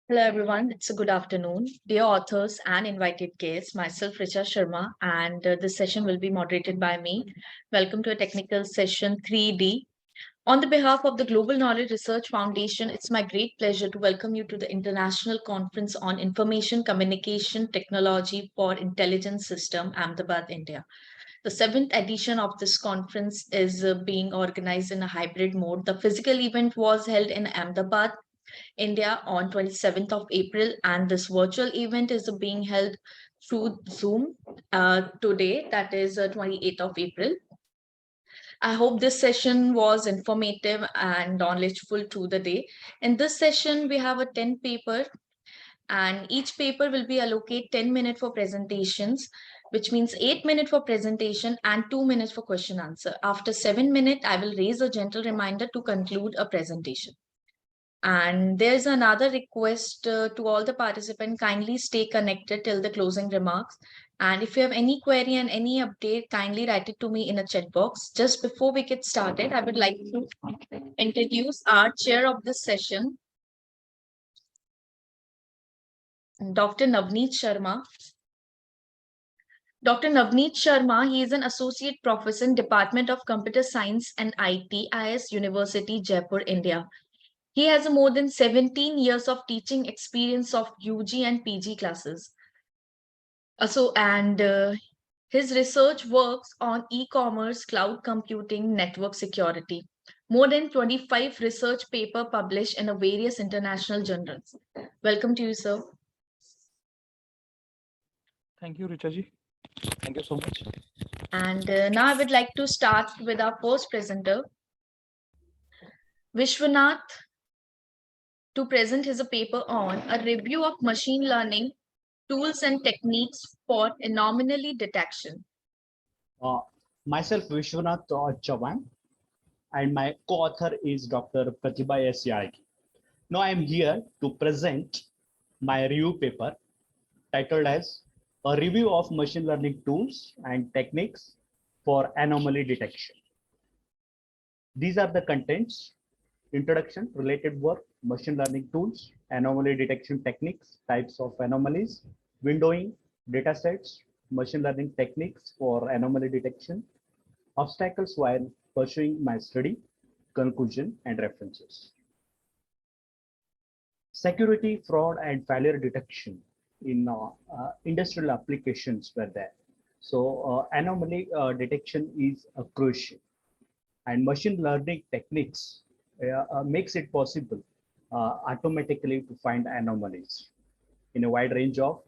Hello, everyone. It's a good afternoon. Dear authors and invited guests, myself, Richa Sharma, and this session will be moderated by me. Welcome to a technical session 3D. On the behalf of the Global Knowledge Research Foundation, it's my great pleasure to welcome you to the International Conference on Information Communication Technology for Intelligent System, Ahmedabad, India. The seventh edition of this conference is being organized in a hybrid mode. The physical event was held in Ahmedabad, India on 27th of April, and this virtual event is being held through Zoom today, that is 28th of April. I hope this session was informative and knowledgeful through the day. In this session, we have a 10 paper, and each paper will be allocated 10 minutes for presentations, which means 8 minutes for presentation and 2 minutes for question answer. After 7 minutes, I will raise a gentle reminder to conclude a presentation. And there's another request to all the participants, kindly stay connected till the closing remarks. And if you have any query and any update, kindly write it to me in a chat box. Just before we get started, I would like to introduce our chair of this session, Dr. Navneet Sharma. Dr. Navneet Sharma, he is an associate professor in Department of Computer Science and ICTIS University, Jaipur, India. He has more than 17 years of teaching experience of UG and PG classes. His research works on e-commerce, cloud computing, network security. More than 25 research papers published in various international journals. Welcome to you, sir. Thank you, Richa ji. Thank you so much. And now I would like to start with our first presenter, Vishwanath, to present his paper on a review of machine learning tools and techniques for anomaly detection. Myself, Vishwanath Chavan, and my co-author is Dr. Pratibha S. Yargi. Now I am here to present my review paper titled as A Review of Machine Learning Tools and Techniques for Anomaly Detection. These are the contents: introduction, related work, machine learning tools, anomaly detection techniques, types of anomalies, windowing, datasets, machine learning techniques for anomaly detection, obstacles while pursuing my study, conclusion, and references. Security, fraud, and failure detection in industrial applications were there. So anomaly detection is crucial, and machine learning techniques makes it possible automatically to find anomalies in a wide range of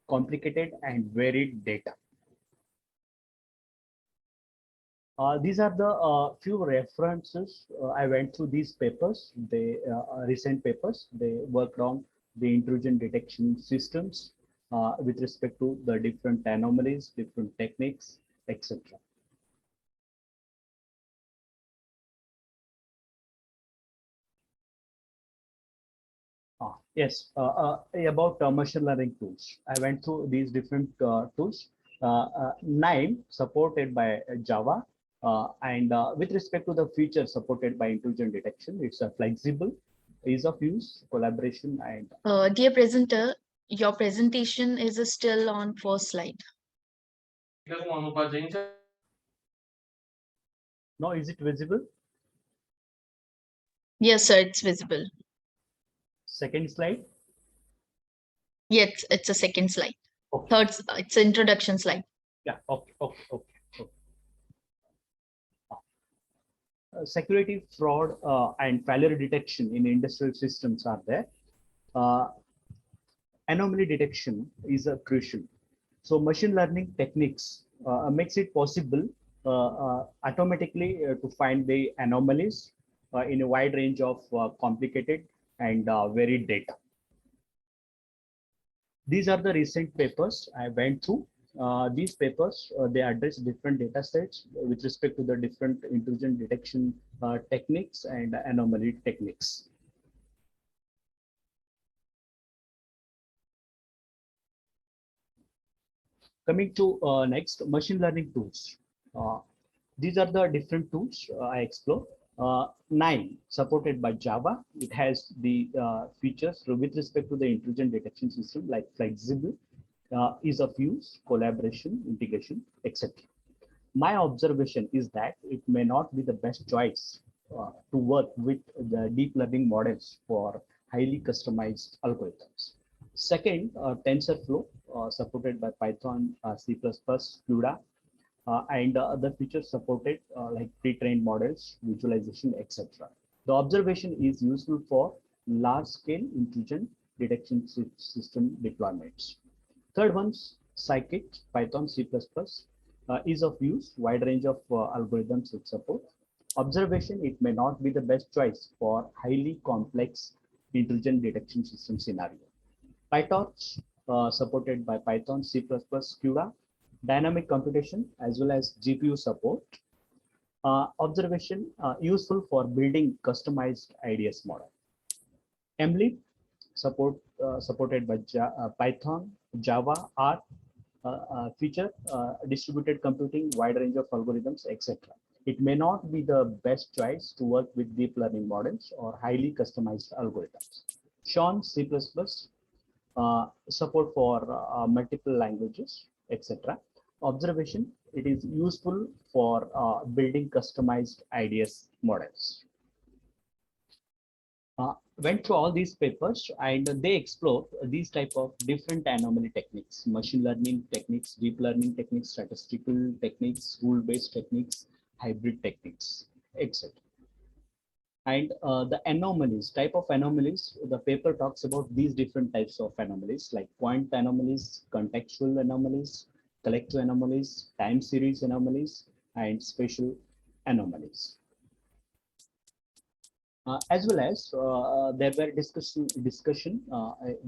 complicated and varied data. These are the few references. I went through these papers, they recent papers. They worked on the intrusion detection systems with respect to the different anomalies, different techniques, etc. Yes, about machine learning tools. I went through these different tools, 9 supported by Java, and with respect to the features supported by intrusion detection, it's flexible, ease of use, collaboration, and Dear presenter, your presentation is still on first slide. now is it visible? Yes, sir, it's visible. Second slide. Yes, it's a second slide. Okay. Third, it's an introduction slide. Yeah. Okay. Security, fraud, and failure detection in industrial systems are there. Anomaly detection is crucial. So machine learning techniques makes it possible automatically to find the anomalies in a wide range of complicated and varied data. These are the recent papers I went through. These papers, they address different data sets with respect to the different intrusion detection techniques and anomaly techniques. Coming to next, machine learning tools. These are the different tools I explore. 9 supported by Java. It has the features with respect to the intrusion detection system like flexible, ease of use, collaboration, integration, etc. My observation is that it may not be the best choice to work with the deep learning models for highly customized algorithms. Second, TensorFlow, supported by Python, C++, CUDA, and other features supported like pre-trained models, visualization, etc. The observation is useful for large-scale intrusion detection system deployments. Third one's Scikit, Python, C++, ease of use, wide range of algorithms it supports. Observation, it may not be the best choice for highly complex intrusion detection system scenario. PyTorch, supported by Python, C++, CUDA, dynamic computation, as well as GPU support. Observation, useful for building customized IDS model. MLib, supported by Python, Java, R, feature, distributed computing, wide range of algorithms, etc. It may not be the best choice to work with deep learning models or highly customized algorithms. Sean, C++, support for multiple languages, etc. Observation, it is useful for building customized IDS models. Went through all these papers and they explore these type of different anomaly techniques, machine learning techniques, deep learning techniques, statistical techniques, rule-based techniques, hybrid techniques, etc. And the anomalies, type of anomalies, the paper talks about these different types of anomalies like point anomalies, contextual anomalies, collective anomalies, time series anomalies, and spatial anomalies. As well as there were discussion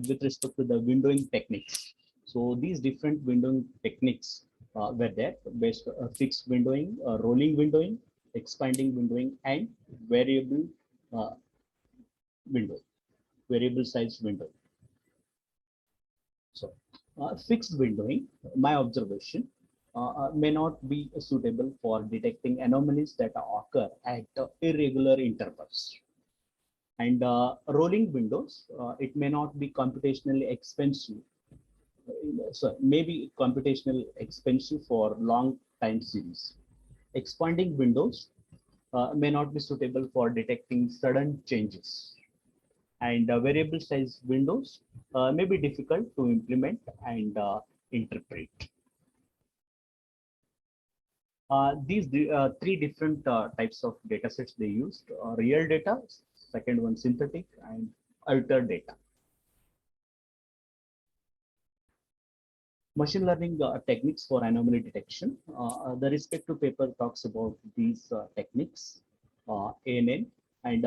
with respect to the windowing techniques. So these different windowing techniques were there, based fixed windowing, rolling windowing, expanding windowing, and variable window, variable size window. So fixed windowing, my observation, may not be suitable for detecting anomalies that occur at irregular intervals. And rolling windows, it may not be computationally expensive. So maybe computationally expensive for long time series. Expanding windows may not be suitable for detecting sudden changes. And variable size windows may be difficult to implement and interpret. These three different types of data sets they used: real data, second one synthetic, and altered data. Machine learning techniques for anomaly detection. The respective paper talks about these techniques, ANN, and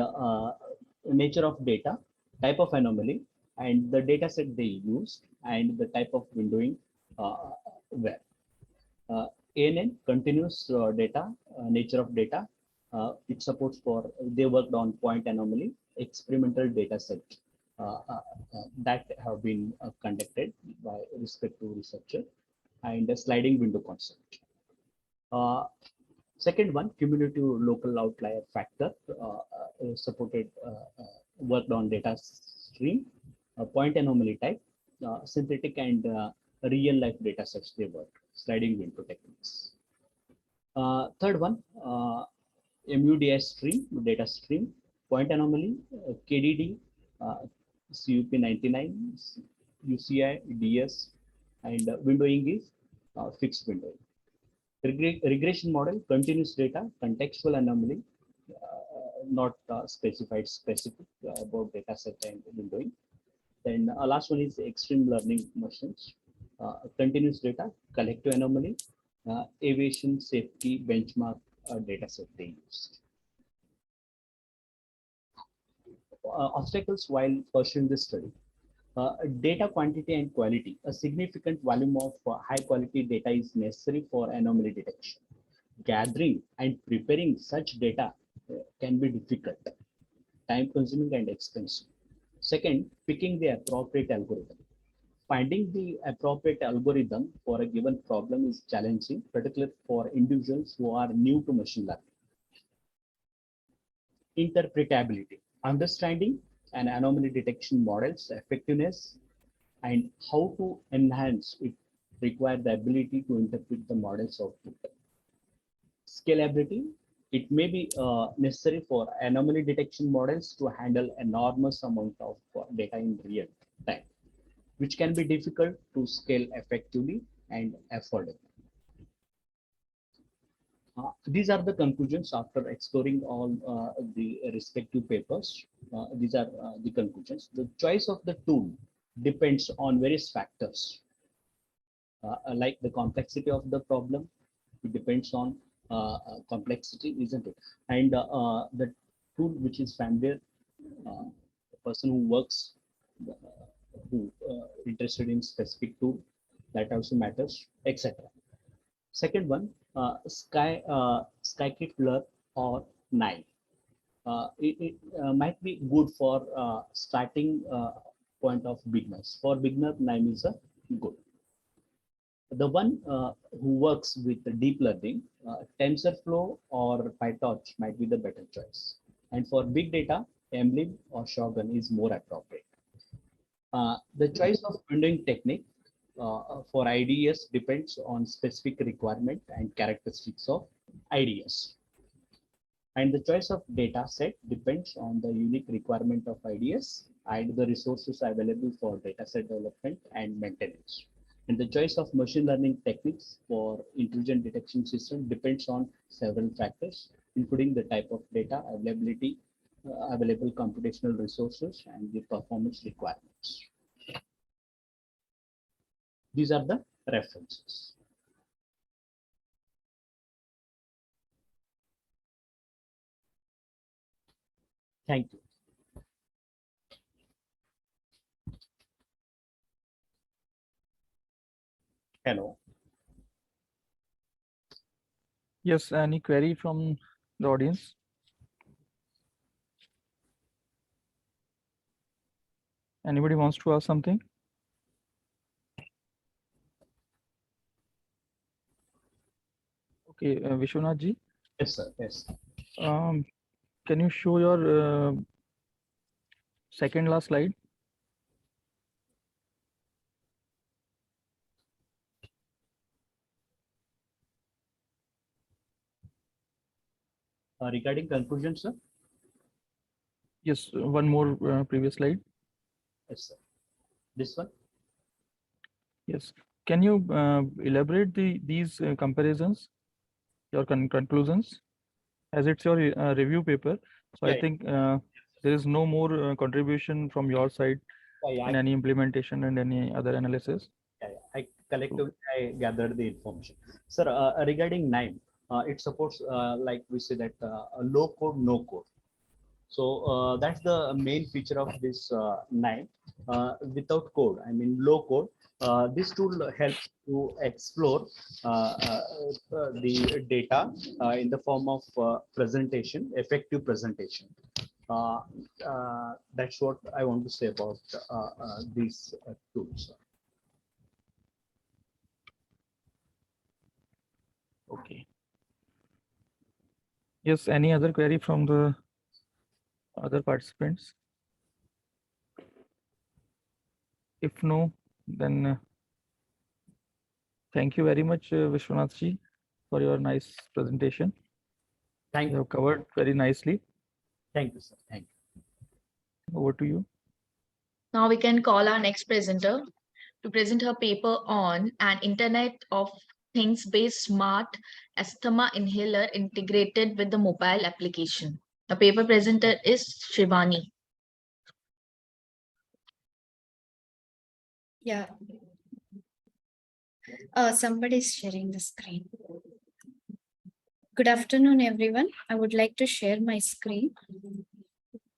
nature of data, type of anomaly, and the data set they used, and the type of windowing where. ANN, continuous data, nature of data. It supports for, they worked on point anomaly, experimental data set that have been conducted by respect to researcher, and a sliding window concept. Second one, cumulative local outlier factor, supported, worked on data stream, point anomaly type, synthetic and real life data sets they work, sliding window techniques. Third one, MUDS stream, data stream, point anomaly, KDD, CUP99, UCI, DS, and windowing is fixed windowing. Regression model, continuous data, contextual anomaly, not specified specific about data set and windowing. Then last one is extreme learning machines, continuous data, collective anomaly, aviation safety benchmark data set they used. Obstacles while pursuing this study. Data quantity and quality. A significant volume of high quality data is necessary for anomaly detection. Gathering and preparing such data can be difficult, time consuming and expensive. Second, picking the appropriate algorithm. Finding the appropriate algorithm for a given problem is challenging, particularly for individuals who are new to machine learning. interpretability, understanding an anomaly detection model's effectiveness and how to enhance it require the ability to interpret the model's output. Scalability, it may be necessary for anomaly detection models to handle enormous amount of data in real time, which can be difficult to scale effectively and affordably. These are the conclusions after exploring all the respective papers. These are the conclusions. The choice of the tool depends on various factors, like the complexity of the problem. It depends on complexity, isn't it? And the tool which is familiar, the person who works, who interested in specific tool, that also matters, etc. Second one, Scikit-learn or Nine. It might be good for starting point of beginners. For beginner, Nine is a good. The one who works with the deep learning, TensorFlow or PyTorch might be the better choice. And for big data, Emlib or Shogun is more appropriate. The choice of windowing technique for IDS depends on specific requirement and characteristics of IDS. And the choice of data set depends on the unique requirement of IDS and the resources available for data set development and maintenance. And the choice of machine learning techniques for intrusion detection system depends on several factors, including the type of data, availability, available computational resources, and the performance requirements. These are the references. Thank you. Hello. Yes, any query from the audience? Anybody wants to ask something? Okay, Vishwanath ji, Yes, sir. Yes. can you show your second last slide? Regarding conclusion, sir. Yes, one more previous slide. Yes, sir. This one. Yes. Can you elaborate these comparisons, your conclusions, as it's your review paper? So Yeah, I think there is no more contribution from your side yeah, in any implementation and any other analysis. I collectively I gathered the information. Sir, regarding Nine, it supports like we say that low code, no code. So that's the main feature of this Nine. Without code, I mean low code. This tool helps to explore the data in the form of presentation, effective presentation. That's what I want to say about these tools. Okay. Yes, any other query from the other participants? If no, then thank you very much, Vishwanath ji, for your nice presentation. Thank You you. have covered very nicely. Thank you, sir. Thank you. Over to you. Now we can call our next presenter to present her paper on an Internet of Things-based smart asthma inhaler integrated with the mobile application. The paper presenter is Shivani. Yeah. Somebody is sharing the screen. Good afternoon, everyone. I would like to share my screen.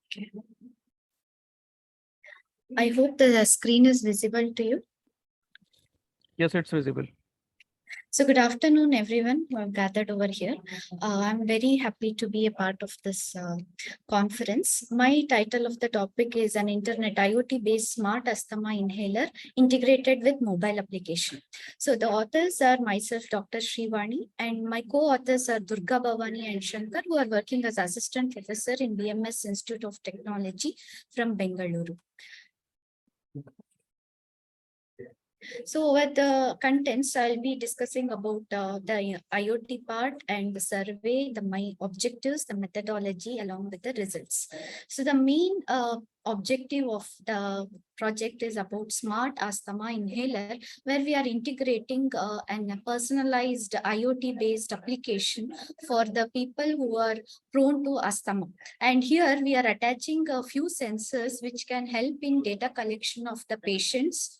Okay. I hope the screen is visible to you. Yes, it's visible. So good afternoon, everyone who have gathered over here. I'm very happy to be a part of this conference. My title of the topic is an Internet IoT-based smart asthma inhaler integrated with mobile application. So the authors are myself, Dr. Srivani, and my co-authors are Durga Bhavani and Shankar, who are working as assistant professor in BMS Institute of Technology from Bengaluru. So with the contents, I'll be discussing about the IoT part and the survey, my objectives, the methodology, along with the results. So the main objective of the project is about smart asthma inhaler, where we are integrating a personalized IoT-based application for the people who are prone to asthma. And here we are attaching a few sensors which can help in data collection of the patients,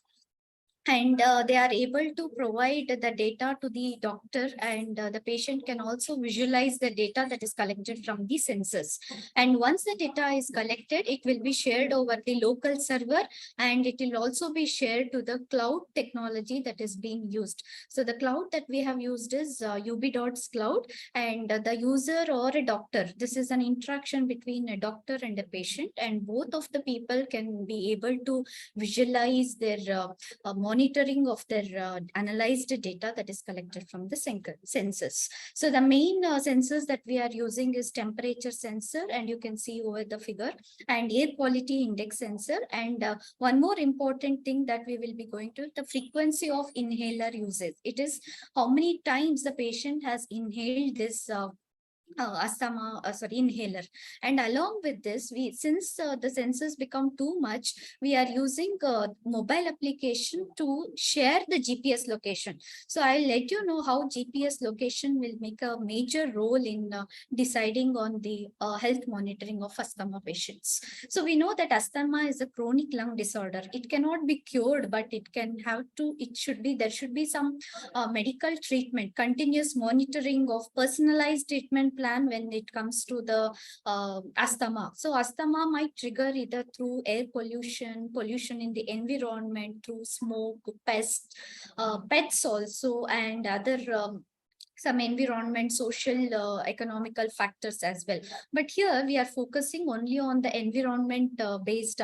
and they are able to provide the data to the doctor, and the patient can also visualize the data that is collected from the sensors. And once the data is collected, it will be shared over the local server, and it will also be shared to the cloud technology that is being used. So the cloud that we have used is UB.'s cloud, and the user or a doctor, this is an interaction between a doctor and a patient, and both of the people can be able to visualize their monitoring of their analyzed data that is collected from the sensors. So the main sensors that we are using is temperature sensor, and you can see over the figure, and air quality index sensor. And one more important thing that we will be going to, the frequency of inhaler usage. It is how many times the patient has inhaled this inhaler. And along with this, since the sensors become too much, we are using mobile application to share the GPS location. So I'll let you know how GPS location will make a major role in deciding on the health monitoring of asthma patients. So we know that asthma is a chronic lung disorder. It cannot be cured, but there should be some medical treatment, continuous monitoring of personalized treatment plan when it comes to the asthma. So asthma might trigger either through air pollution, pollution in the environment, through smoke, pets also, and other some environment, social, economical factors as well. But here we are focusing only on the environment based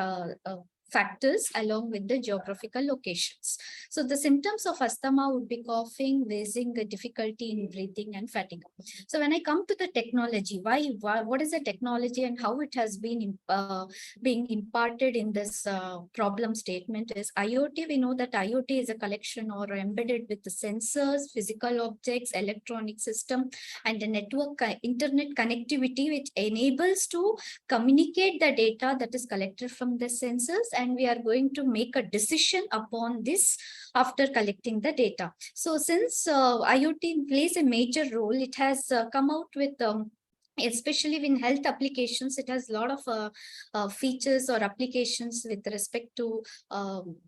factors along with the geographical locations. So the symptoms of asthma would be coughing, wheezing, difficulty in breathing, and fatigue. So when I come to the technology, what is the technology and how it has been being imparted in this problem statement is IoT. We know that IoT is a collection or embedded with the sensors, physical objects, electronic system, and the network internet connectivity, which enables to communicate the data that is collected from the sensors, and we are going to make a decision upon this after collecting the data. So since IoT plays a major role, it has come out with especially in health applications, it has a lot of features or applications with respect to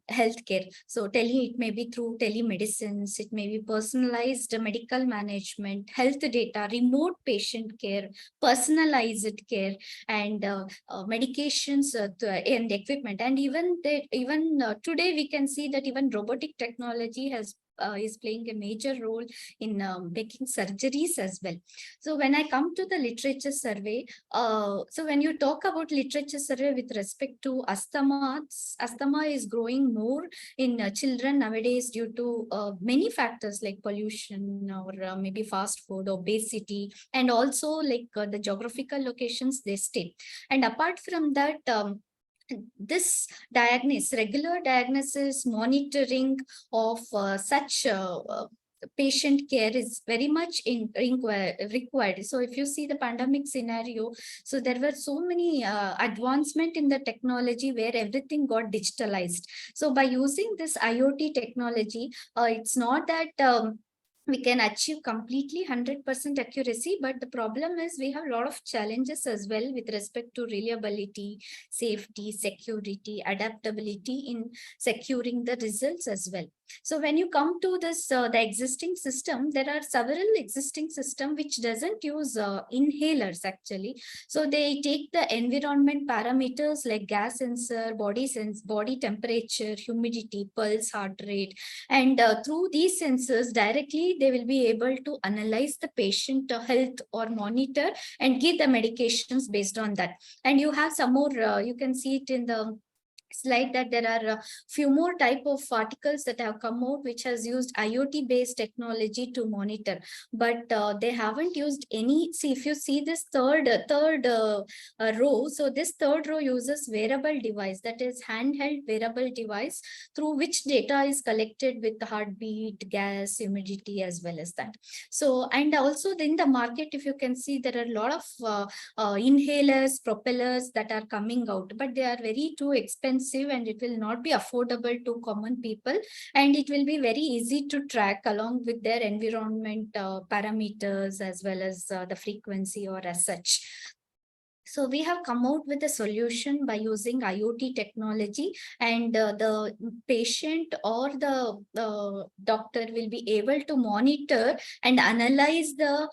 healthcare. So it may be through telemedicines, it may be personalized medical management, health data, remote patient care, personalized care, and medications and equipment. And even today we can see that even robotic technology is playing a major role in making surgeries as well. So when I come to the literature survey, so when you talk about literature survey with respect to asthma is growing more in children nowadays due to many factors like pollution or maybe fast food, obesity, and also like the geographical locations they stay. And apart from that, this regular diagnosis, monitoring of such patient care is very much required. So if you see the pandemic scenario, so there were so many advancement in the technology where everything got digitalized. So by using this IoT technology, it's not that we can achieve completely 100% accuracy, but the problem is we have a lot of challenges as well with respect to reliability, safety, security, adaptability in securing the results as well. So when you come to this, the existing system, there are several existing system which doesn't use inhalers actually. So they take the environment parameters like gas sensor, body temperature, humidity, pulse, heart rate, and through these sensors directly they will be able to analyze the patient health or monitor and give the medications based on that. And you have some more, you can see it in the slide that there are a few more type of articles that have come out which has used IoT based technology to monitor, but they haven't used any. See, if you see this third row, so this third row uses wearable device, that is handheld wearable device through which data is collected with the heartbeat, gas, humidity as well as that. So, and also in the market, if you can see, there are a lot of inhalers, propellers that are coming out, but they are very too expensive and it will not be affordable to common people, and it will be very easy to track along with their environment parameters as well as the frequency or as such. So we have come out with a solution by using IoT technology, and the patient or the doctor will be able to monitor and analyze the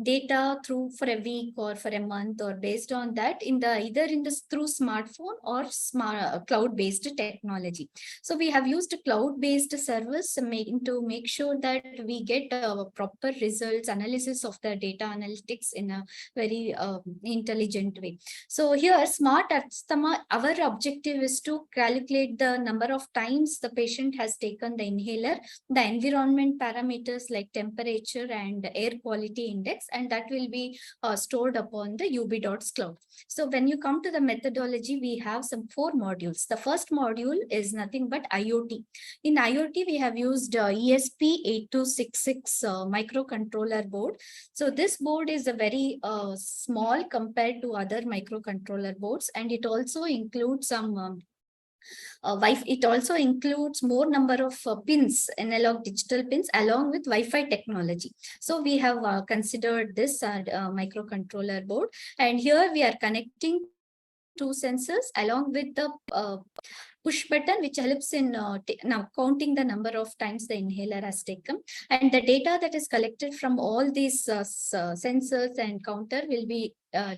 data through for a week or for a month, or based on that in the either in this through smartphone or smart cloud-based technology. So we have used a cloud-based service to make sure that we get proper results, analysis of the data analytics in a very intelligent way. So here smart asthma, our objective is to calculate the number of times the patient has taken the inhaler, the environment parameters like temperature and air quality index, and that will be stored upon the UB.s cloud. So when you come to the methodology, we have some 4 modules. The first module is nothing but IoT. In IoT, we have used ESP8266 microcontroller board. So this board is a very small compared to other microcontroller boards, and it also includes some it also includes more number of pins, analog digital pins, along with Wi-Fi technology. So we have considered this microcontroller board, and here we are connecting 2 sensors along with the push button, which helps in now counting the number of times the inhaler has taken, and the data that is collected from all these sensors and counter will be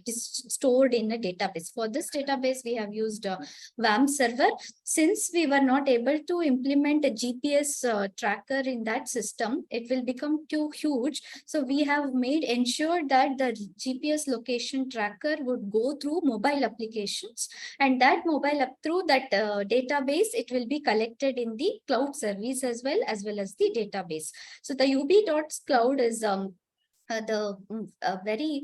stored in a database. For this database, we have used WAM server. Since we were not able to implement a GPS tracker in that system, it will become too huge. So we have ensured that the GPS location tracker would go through mobile applications, and that mobile up through that database, it will be collected in the cloud service as well as the database. So the UB.s cloud is very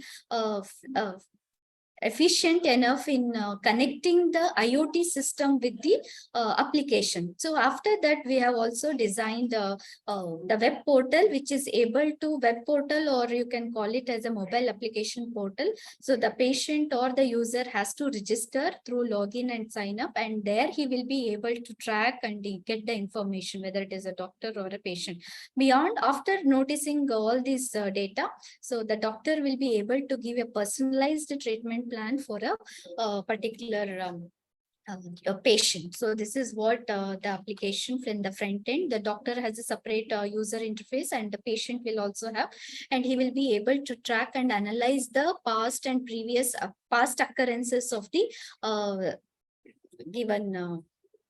efficient enough in connecting the IoT system with the application. So after that, we have also designed the web portal, which is able to web portal, or you can call it as a mobile application portal. So the patient or the user has to register through login and sign up, and there he will be able to track and get the information, whether it is a doctor or a patient. Beyond, after noticing all this data, so the doctor will be able to give a personalized treatment plan for a particular a patient. So this is what the application from the front end. The doctor has a separate user interface, and the patient will also have, and he will be able to track and analyze the past and previous past occurrences of the given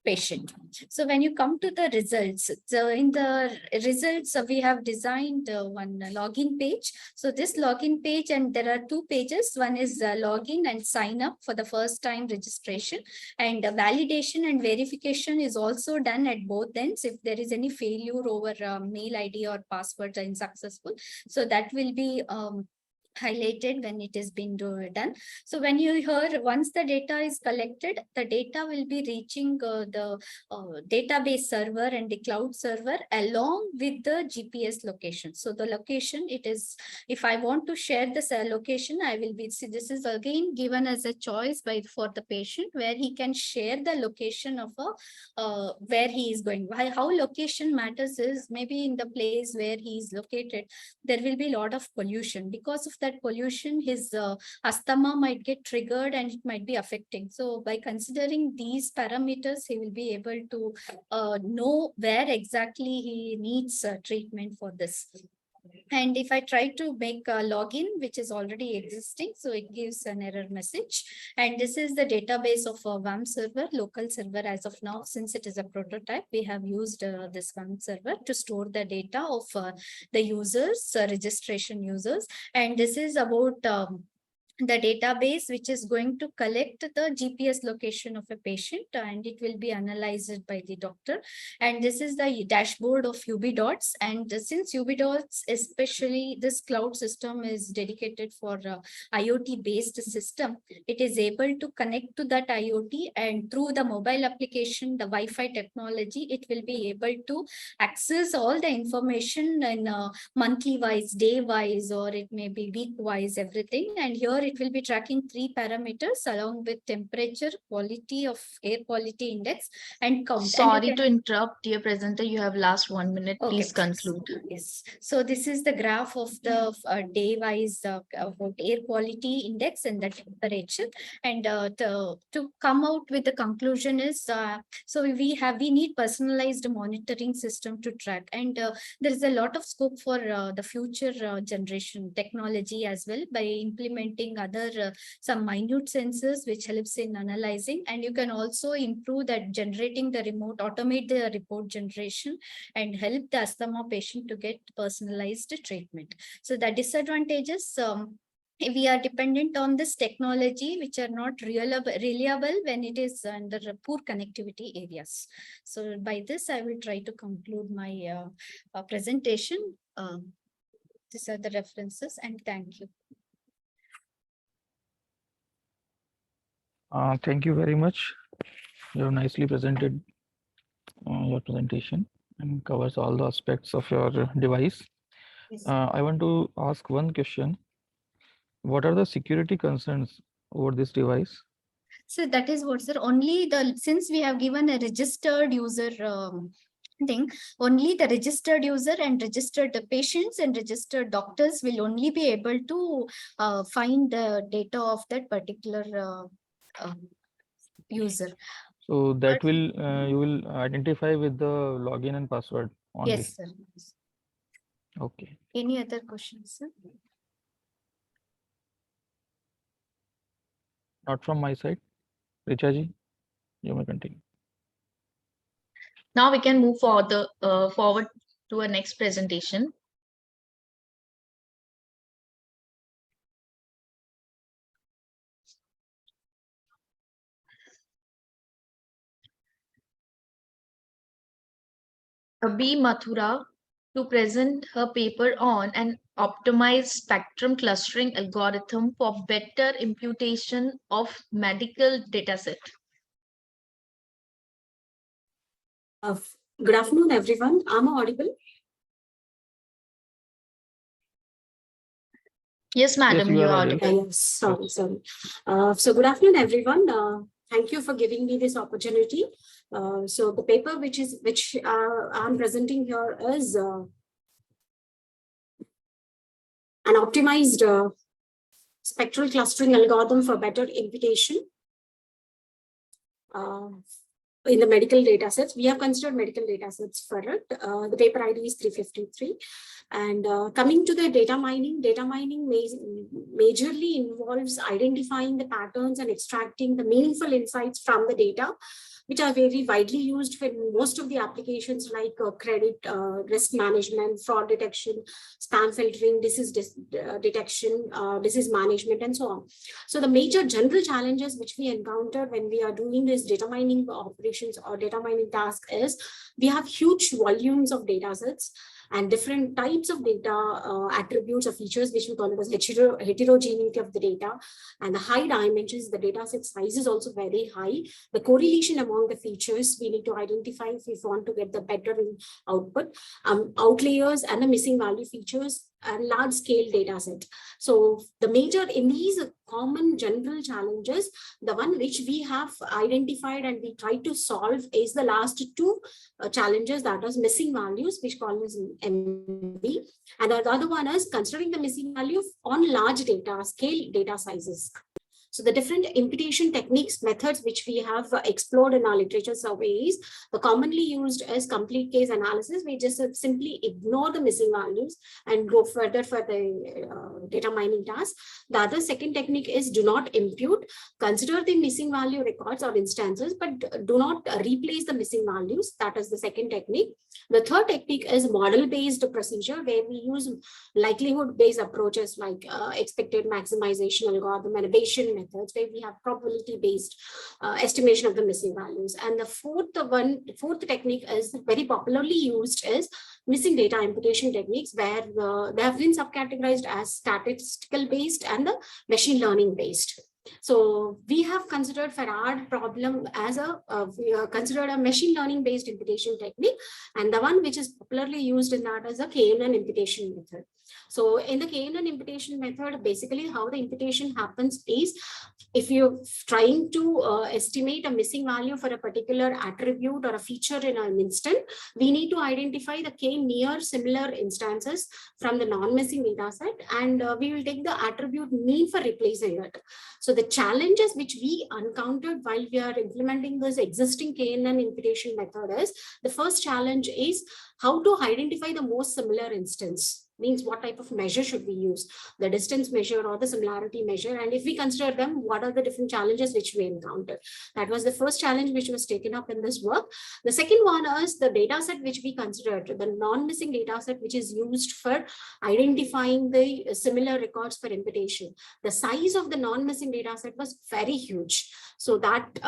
patient. So when you come to the results, so in the results, we have designed one login page. So this login page, and there are 2 pages. One is login and sign up for the first time registration, and validation and verification is also done at both ends. If there is any failure over mail ID or passwords are unsuccessful, so that will be highlighted when it is being done. So when you hear, once the data is collected, the data will be reaching the database server and the cloud server along with the GPS location. So the location, it is, if I want to share this location, I will be, see, this is again given as a choice for the patient, where he can share the location of where he is going. How location matters is, maybe in the place where he is located, there will be a lot of pollution. Because of that pollution, his asthma might get triggered and it might be affecting. So by considering these parameters, he will be able to know where exactly he needs treatment for this. And if I try to make a login, which is already existing, so it gives an error message. And this is the database of a WAM server, local server as of now. Since it is a prototype, we have used this WAM server to store the data of the users, registration users. And this is about the database which is going to collect the GPS location of a patient, and it will be analyzed by the doctor. And this is the dashboard of UBDots. And since UBDots, especially this cloud system, is dedicated for IoT based system, it is able to connect to that IoT, and through the mobile application, the Wi-Fi technology, it will be able to access all the information in monthly wise, day wise, or it may be week wise, everything. And here it will be tracking 3 parameters along with temperature, quality of air quality index, and count. Sorry to interrupt, dear presenter. You have last 1 minute. Okay. Please conclude. Yes. So this is the graph of the day wise about air quality index and the temperature. And to come out with the conclusion is, so we need personalized monitoring system to track. And there is a lot of scope for the future generation technology as well, by implementing other some minute sensors which helps in analyzing. And you can also improve that, generating the remote, automate the report generation, and help the asthma patient to get personalized treatment. So the disadvantages, we are dependent on this technology, which are not reliable when it is under poor connectivity areas. So by this, I will try to conclude my presentation. These are the references, and thank you. Thank you very much. You have nicely presented your presentation and covers all the aspects of your device. Yes. I want to ask one question. What are the security concerns over this device? So that is what, sir. Only since we have given a registered user thing, only the registered user and registered patients and registered doctors will only be able to find the data of that particular user. So that will you will identify with the login and password only. Yes, sir. Okay. Any other questions, sir? Not from my side. Richa ji, you may continue. Now we can move forward to our next presentation. B. Mathura to present her paper on an optimized spectrum clustering algorithm for better imputation of medical dataset. Good afternoon, everyone. Am I audible? Yes, madam, Yes, you you are are audible. audible. Yes, sorry. So good afternoon, everyone. Thank you for giving me this opportunity. So the paper which I'm presenting here is an optimized spectral clustering algorithm for better imputation in the medical data sets. We have considered medical data sets for it. The paper ID is 353. And coming to the data mining majorly involves identifying the patterns and extracting the meaningful insights from the data, which are very widely used for most of the applications like credit risk management, fraud detection, spam filtering, disease detection, disease management, and so on. So the major general challenges which we encounter when we are doing this data mining operations or data mining task is we have huge volumes of data sets and different types of data attributes or features, which we call it as heterogeneity of the data, and the high dimensions. The data set size is also very high. The correlation among the features we need to identify if we want to get the better output, outliers and the missing value features a large scale data set. So the major in these common general challenges, the one which we have identified and we try to solve is the last two challenges, that is missing values, which called as MV, and the other one is considering the missing value on large data scale data sizes. So the different imputation techniques, methods which we have explored in our literature surveys, the commonly used is complete case analysis. We just simply ignore the missing values and go further for the data mining task. The other second technique is do not impute, consider the missing value records or instances, but do not replace the missing values. That is the second technique. The third technique is model-based procedure, where we use likelihood-based approaches like expected maximization algorithm and Bayesian methods, where we have probability-based estimation of the missing values. And the fourth technique is very popularly used is missing data imputation techniques, where they have been subcategorized as statistical-based and the machine learning-based. So we have considered for our problem as we considered a machine learning based imputation technique, and the one which is popularly used in that is a KNN imputation method. So in the KNN imputation method, basically how the imputation happens is, if you're trying to estimate a missing value for a particular attribute or a feature in an instant, we need to identify the k near similar instances from the non-missing data set, and we will take the attribute mean for replacing it. So the challenges which we encountered while we are implementing this existing KNN imputation method is, the first challenge is how to identify the most similar instance. Means what type of measure should we use, the distance measure or the similarity measure, and if we consider them, what are the different challenges which we encountered. That was the first challenge which was taken up in this work. The second one is the data set which we considered, the non-missing data set which is used for identifying the similar records for imputation. The size of the non-missing data set was very huge. So that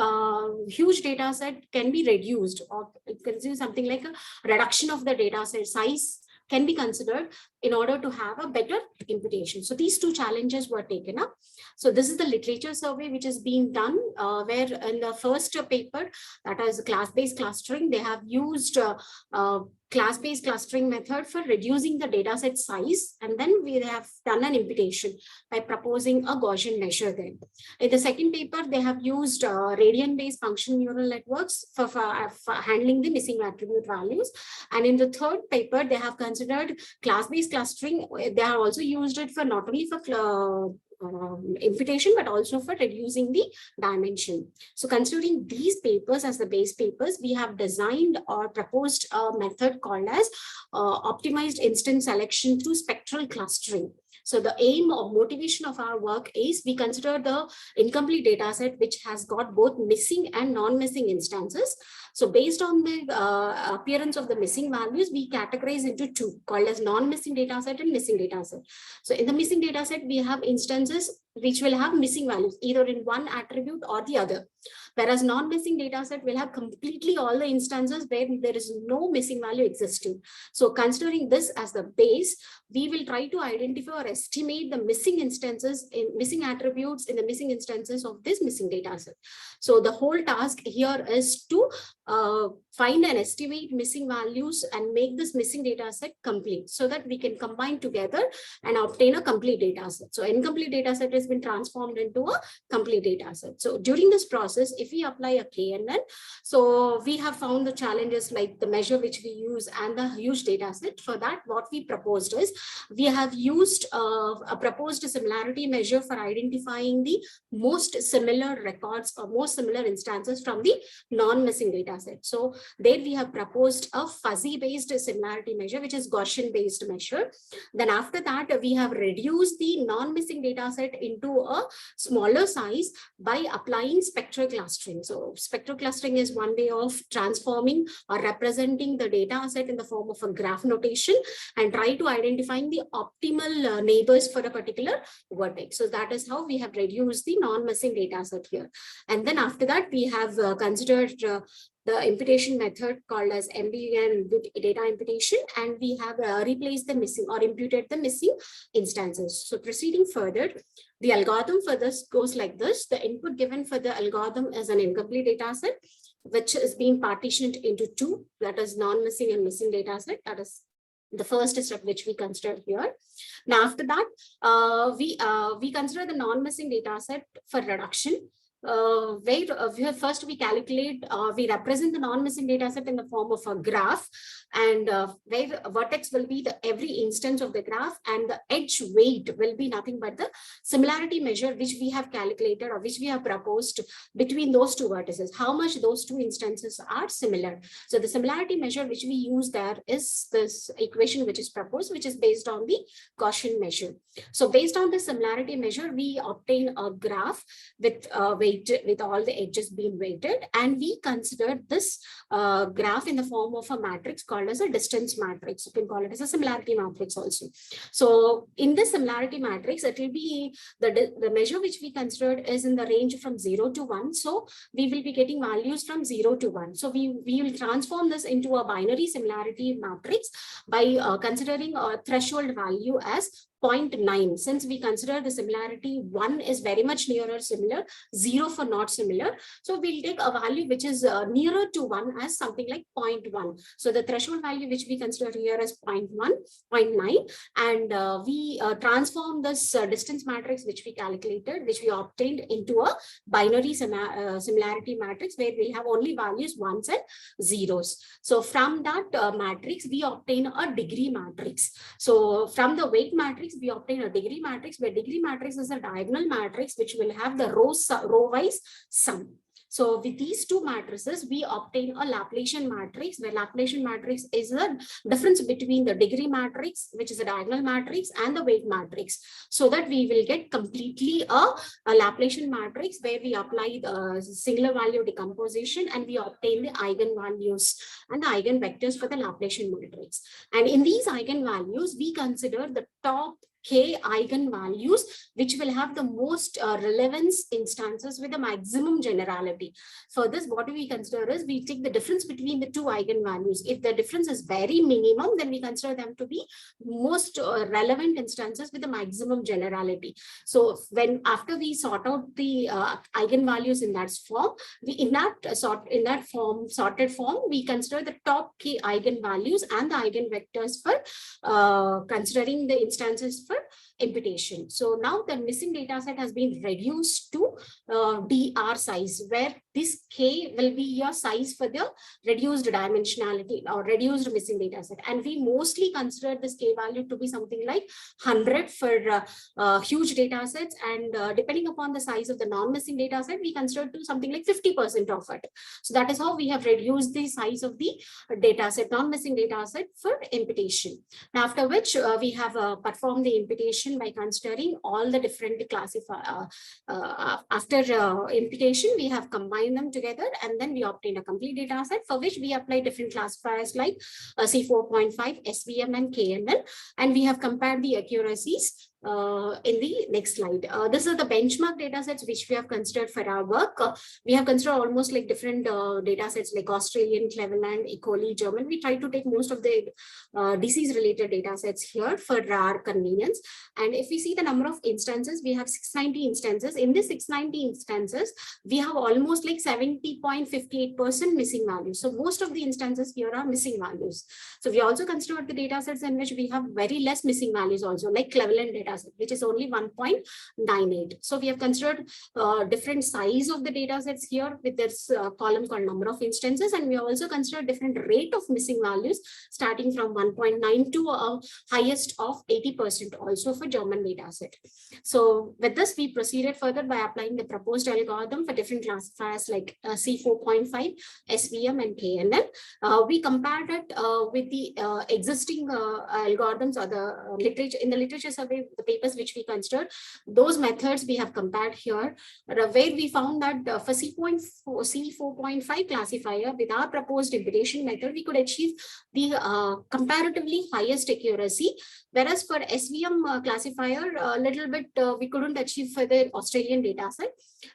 huge data set can be reduced, or it can do something like a reduction of the data set size can be considered in order to have a better imputation. So these two challenges were taken up. So this is the literature survey which is being done, where in the first paper, that is class-based clustering, they have used class-based clustering method for reducing the data set size, and then we have done an imputation by proposing a Gaussian measure then. In the second paper, they have used radian-based function neural networks for handling the missing attribute values. And in the third paper, they have considered class-based clustering. They have also used it for not only for imputation, but also for reducing the dimension. So considering these papers as the base papers, we have designed or proposed a method called as optimized instance selection through spectral clustering. So the aim or motivation of our work is, we consider the incomplete data set which has got both missing and non-missing instances. So based on the appearance of the missing values, we categorize into two, called as non-missing data set and missing data set. So in the missing data set, we have instances which will have missing values either in one attribute or the other. Whereas non-missing data set will have completely all the instances where there is no missing value existing. So considering this as the base, we will try to identify or estimate the missing instances in missing attributes in the missing instances of this missing data set. So the whole task here is to find and estimate missing values and make this missing data set complete, so that we can combine together and obtain a complete data set. So incomplete data set has been transformed into a complete data set. So during this process, if we apply a KNN, so we have found the challenges like the measure which we use and the huge data set. For that, what we proposed is, we have used a proposed similarity measure for identifying the most similar records or most similar instances from the non-missing data set. So there we have proposed a fuzzy based similarity measure, which is Gaussian based measure. Then after that, we have reduced the non-missing data set into a smaller size by applying spectral clustering. So spectral clustering is one way of transforming or representing the data set in the form of a graph notation and try to identifying the optimal neighbors for a particular vertex. So that is how we have reduced the non-missing data set here. And then after that, we have considered the imputation method called as MBN data imputation, and we have replaced the missing or imputed the missing instances. So proceeding further, the algorithm for this goes like this. The input given for the algorithm is an incomplete data set, which is being partitioned into two, that is non-missing and missing data set. That is the first step which we consider here. Now, after that, we consider the non-missing data set for reduction. Where first we calculate, we represent the non-missing data set in the form of a graph, and where vertex will be the every instance of the graph, and the edge weight will be nothing but the similarity measure which we have calculated or which we have proposed between those two vertices, how much those two instances are similar. So the similarity measure which we use there is this equation which is proposed, which is based on the Gaussian measure. So based on the similarity measure, we obtain a graph with with all the edges being weighted, and we consider this graph in the form of a matrix called as a distance matrix. You can call it as a similarity matrix also. So in this similarity matrix, it will be the measure which we considered is in the range from 0 to 1. So we will be getting values from 0 to 1. So we will transform this into a binary similarity matrix by considering a threshold value as 0.9. Since we consider the similarity 1 is very much nearer similar, 0 for not similar, so we'll take a value which is nearer to 1 as something like 0.1. So the threshold value which we consider here as 0.9, and we transform this distance matrix which we calculated, which we obtained, into a binary similarity matrix where we have only values 1s and 0s. So from that matrix, we obtain a degree matrix. So from the weight matrix, we obtain a degree matrix, where degree matrix is a diagonal matrix which will have the row-wise sum. So with these two matrices, we obtain a Laplacian matrix, where Laplacian matrix is the difference between the degree matrix, which is a diagonal matrix, and the weight matrix, so that we will get completely a Laplacian matrix where we apply the singular value decomposition, and we obtain the eigenvalues and the eigenvectors for the Laplacian matrix. And in these eigenvalues, we consider the top k eigenvalues which will have the most relevance instances with the maximum generality. For this, what we consider is we take the difference between the two eigenvalues. If the difference is very minimum, then we consider them to be most relevant instances with the maximum generality. So when after we sort out the eigenvalues in that form, sorted form, we consider the top k eigenvalues and the eigenvectors for considering the instances for imputation. So now the missing data set has been reduced to dr size, where this k will be your size for the reduced dimensionality or reduced missing data set. And we mostly consider this k value to be something like 100 for huge data sets, and depending upon the size of the non-missing data set, we consider to something like 50% of it. So that is how we have reduced the size of the data set, non-missing data set, for imputation. Now, after which we have performed the imputation by considering all the different classifiers. After imputation, we have combined them together, and then we obtain a complete data set, for which we apply different classifiers like C4.5, SVM, and KNN, and we have compared the accuracies in the next slide. These are the benchmark data sets which we have considered for our work. We have considered almost like different data sets like Australian, Cleveland, E. coli, German. We try to take most of the disease-related data sets here for our convenience. And if we see the number of instances, we have 690 instances. In this 690 instances, we have almost like 70.58% missing values. So most of the instances here are missing values. So we also considered the data sets in which we have very less missing values also, like Cleveland data set, which is only 1.98. So we have considered different size of the data sets here with this column called number of instances, and we have also considered different rate of missing values starting from 1.9 to a highest of 80% also for German data set. So with this, we proceeded further by applying the proposed algorithm for different classifiers like C4.5, SVM, and KNN. We compared it with the existing algorithms or the literature. In the literature survey, the papers which we considered, those methods we have compared here, where we found that for C4.5 classifier, with our proposed imputation method, we could achieve the comparatively highest accuracy, whereas for SVM classifier, a little bit we couldn't achieve for the Australian data set.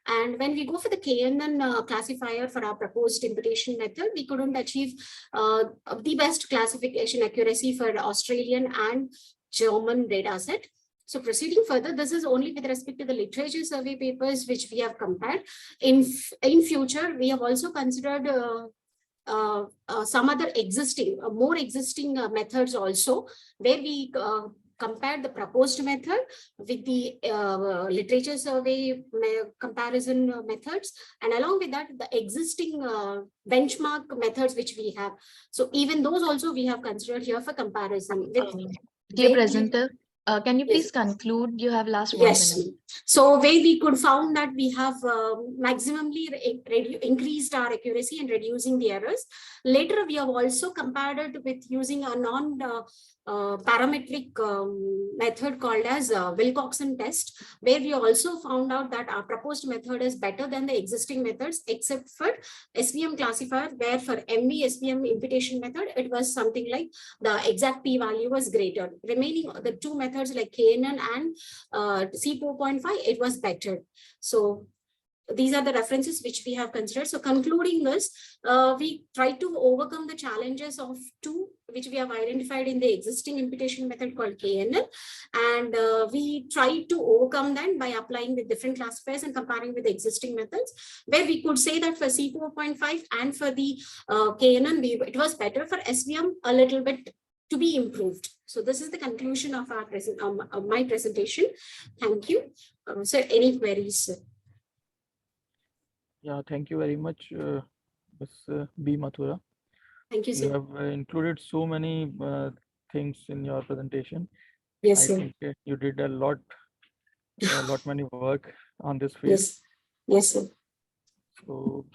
And when we go for the KNN classifier for our proposed imputation method, we couldn't achieve the best classification accuracy for Australian and German data set. So proceeding further, this is only with respect to the literature survey papers which we have compared. In future, we have also considered some other existing, more existing methods also, where we compared the proposed method with the literature survey comparison methods, and along with that, the existing benchmark methods which we have. So even those also we have considered here for comparison. Dear presenter, can you please conclude? You have last 1 minute. So where we could found that we have maximally increased our accuracy and reducing the errors. Later, we have also compared it with using a parametric method called as Wilcoxon test, where we also found out that our proposed method is better than the existing methods, except for SVM classifier, where for MV SVM imputation method, it was something like the exact p-value was greater. Remaining the two methods like KNN and C4.5, it was better. So these are the references which we have considered. So concluding this, we try to overcome the challenges of two, which we have identified in the existing imputation method called KNN. And we try to overcome that by applying the different classifiers and comparing with the existing methods, where we could say that for C4.5 and for the KNN, it was better. For SVM, a little bit to be improved. So this is the conclusion of our my presentation. Thank you. So any queries? Yeah, thank you very much, Ms. B. Mathura. Thank you, You sir. have included so many things in your presentation. Yes, I sir. think you did a lot many work on this field. Yes. Yes, sir. So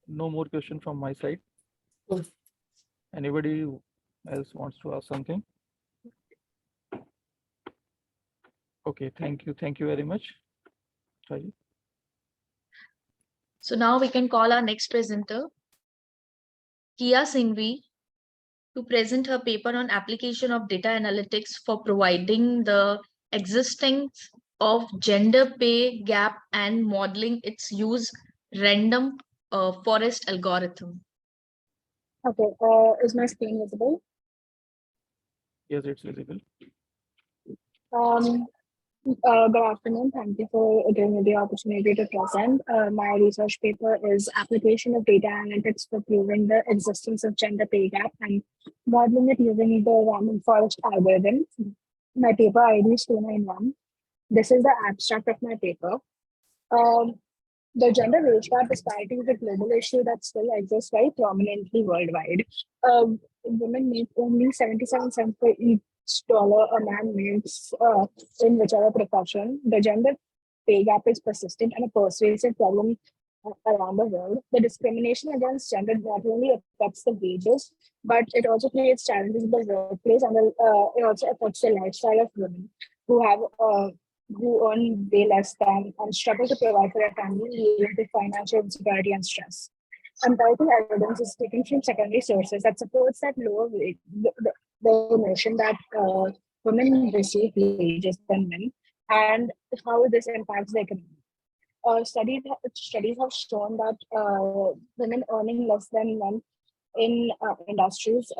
no more question from my side. Yes. Anybody else wants to ask something? Okay, thank you. Thank you very much. Sorry. So now we can call our next presenter, Kia Singhvi, to present her paper on application of data analytics for providing the existence of gender pay gap and modeling its use random forest algorithm. Okay, is my screen visible? Yes, it's visible. Good afternoon. Thank you for giving me the opportunity to present. My research paper is application of data analytics for proving the existence of gender pay gap and modeling it using the random forest algorithm. My paper ID is 291. This is the abstract of my paper. The gender wage gap disparity is a global issue that still exists very prominently worldwide. Women make only 77 cents per each dollar a man makes in whichever profession. The gender pay gap is persistent and a pervasive problem around the world. The discrimination against gender not only affects the wages, but it also creates challenges in the workplace, and it also affects the lifestyle of women who have who earn way less than and struggle to provide for their family, leading to financial insecurity and stress. Empirical evidence is taken from secondary sources that supports that lower wage, the notion that women receive wages than men, and how this impacts the economy. Studies have shown that women earning less than men in industries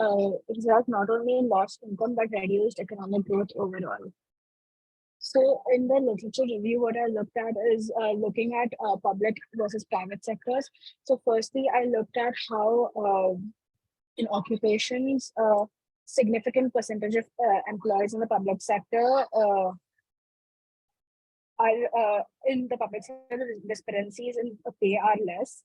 result not only in lost income but reduced economic growth overall. So in the literature review, what I looked at is looking at public versus private sectors. So firstly, I looked at how in occupations, significant percentage of employees in the public sector are in the public sector, the discrepancies in pay are less,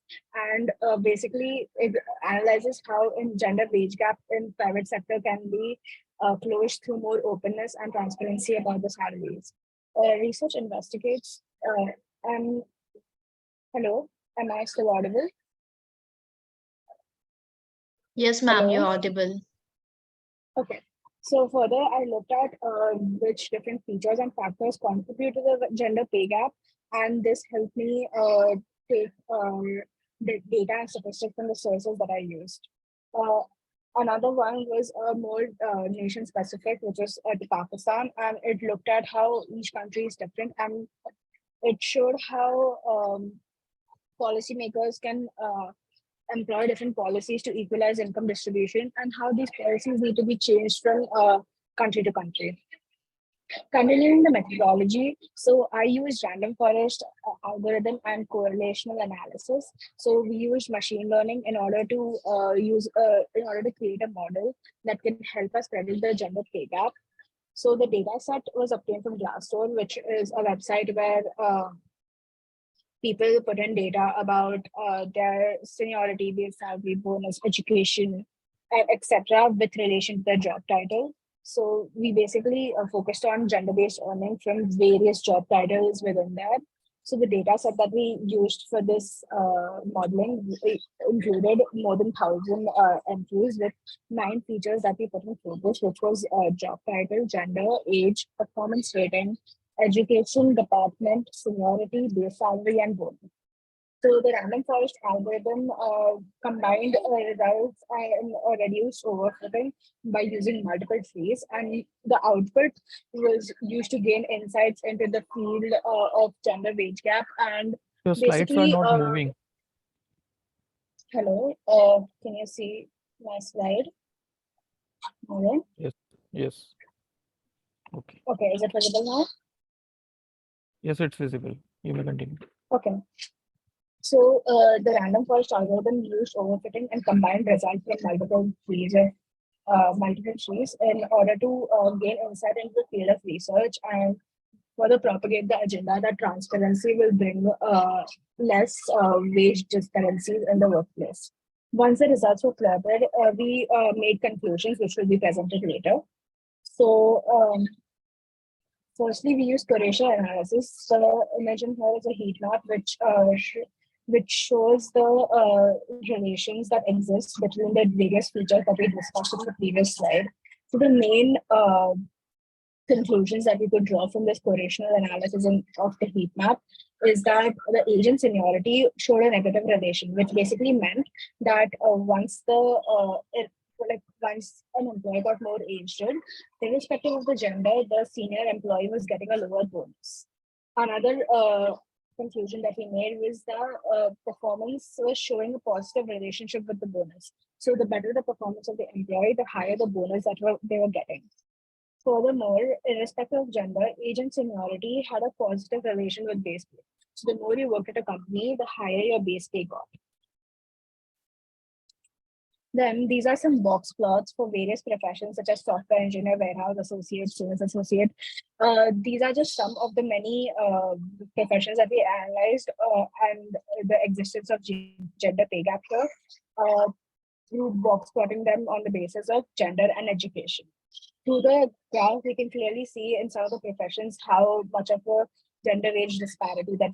and basically it analyzes how in gender wage gap in private sector can be closed through more openness and transparency about the salaries. Research investigates and hello, am I still audible? Yes, ma'am, you're audible. Okay. So further, I looked at which different features and factors contribute to the gender pay gap, and this helped me take the data and statistics from the sources that I used. Another one was more nation specific, which is Pakistan, and it looked at how each country is different, and it showed how policymakers can employ different policies to equalize income distribution and how these policies need to be changed from country to country. Continuing the methodology, so I used random forest algorithm and correlational analysis. So we used machine learning in order to create a model that can help us predict the gender pay gap. So the data set was obtained from Glassdoor, which is a website where people put in data about their seniority, base salary, bonus, education, etc., with relation to their job title. So we basically focused on gender-based earning from various job titles within that. So the data set that we used for this modeling included more than 1,000 entries with 9 features that we put in focus, which was job title, gender, age, performance rating, education, department, seniority, base salary, and bonus. So the random forest algorithm combined results and reduced overfitting by using multiple trees, and the output was used to gain insights into the field of gender wage gap. And Your slides are basically, not moving. hello, can you see my slide? Okay. Yes. Okay. Okay, is it visible now? Yes, it's visible. You may continue. Okay. So the random forest algorithm used overfitting and combined results from multiple trees in order to gain insight into the field of research and further propagate the agenda that transparency will bring less wage disparities in the workplace. Once the results were plotted, we made conclusions which will be presented later. So firstly, we use correlation analysis. So imagine here is a heat map which shows the relations that exist between the various features that we discussed in the previous slide. So the main conclusions that we could draw from this correlational analysis of the heat map is that the age and seniority showed a negative relation, which basically meant that once an employee got more aged, irrespective of the gender, the senior employee was getting a lower bonus. Another conclusion that we made was the performance was showing a positive relationship with the bonus. So the better the performance of the employee, the higher the bonus that they were getting. Furthermore, irrespective of gender, age and seniority had a positive relation with base pay. So the more you worked at a company, the higher your base pay got. Then these are some box plots for various professions such as software engineer, warehouse associate, sales associate. These are just some of the many professions that we analyzed and the existence of gender pay gap here through box plotting them on the basis of gender and education. Through the graph, we can clearly see in some of the professions how much of a gender wage disparity that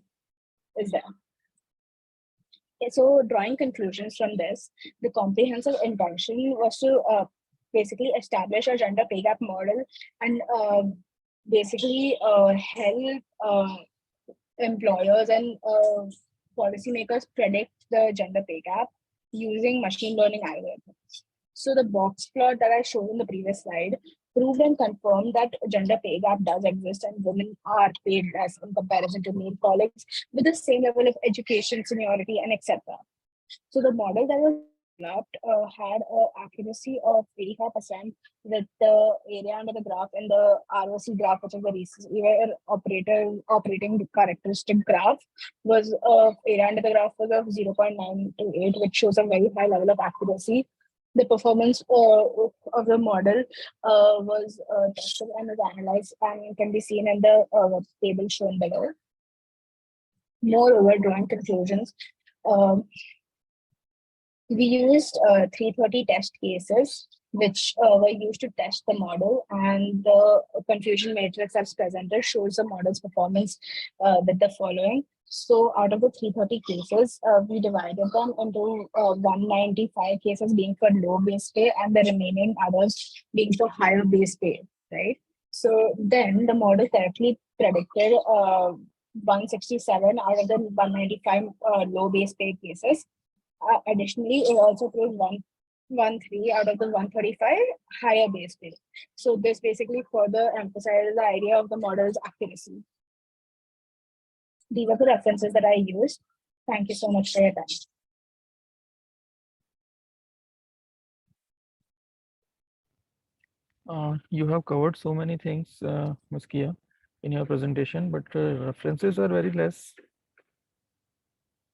is there. So drawing conclusions from this, the comprehensive intention was to basically establish a gender pay gap model and basically help employers and policymakers predict the gender pay gap using machine learning algorithms. So the box plot that I showed in the previous slide proved and confirmed that gender pay gap does exist and women are paid less in comparison to male colleagues with the same level of education, seniority, and etc. So the model that was developed had an accuracy of 85% with the area under the graph in the ROC graph, which is the receiver operating characteristic graph, was area under the graph was of 0.928, which shows a very high level of accuracy. The performance of the model was tested and was analyzed and can be seen in the table shown below. Moreover, drawing conclusions, we used 330 test cases, which were used to test the model, and the confusion matrix that's presented shows the model's performance with the following. So out of the 330 cases, we divided them into 195 cases being for low base pay and the remaining others being for higher base pay, right? So then the model correctly predicted 167 out of the 195 low base pay cases. Additionally, it also proved 113 out of the 135 higher base pay. So this basically further emphasizes the idea of the model's accuracy. These are the references that I used. Thank you so much for your time. You have covered so many things, Ms. Kia, in your presentation, but references are very less.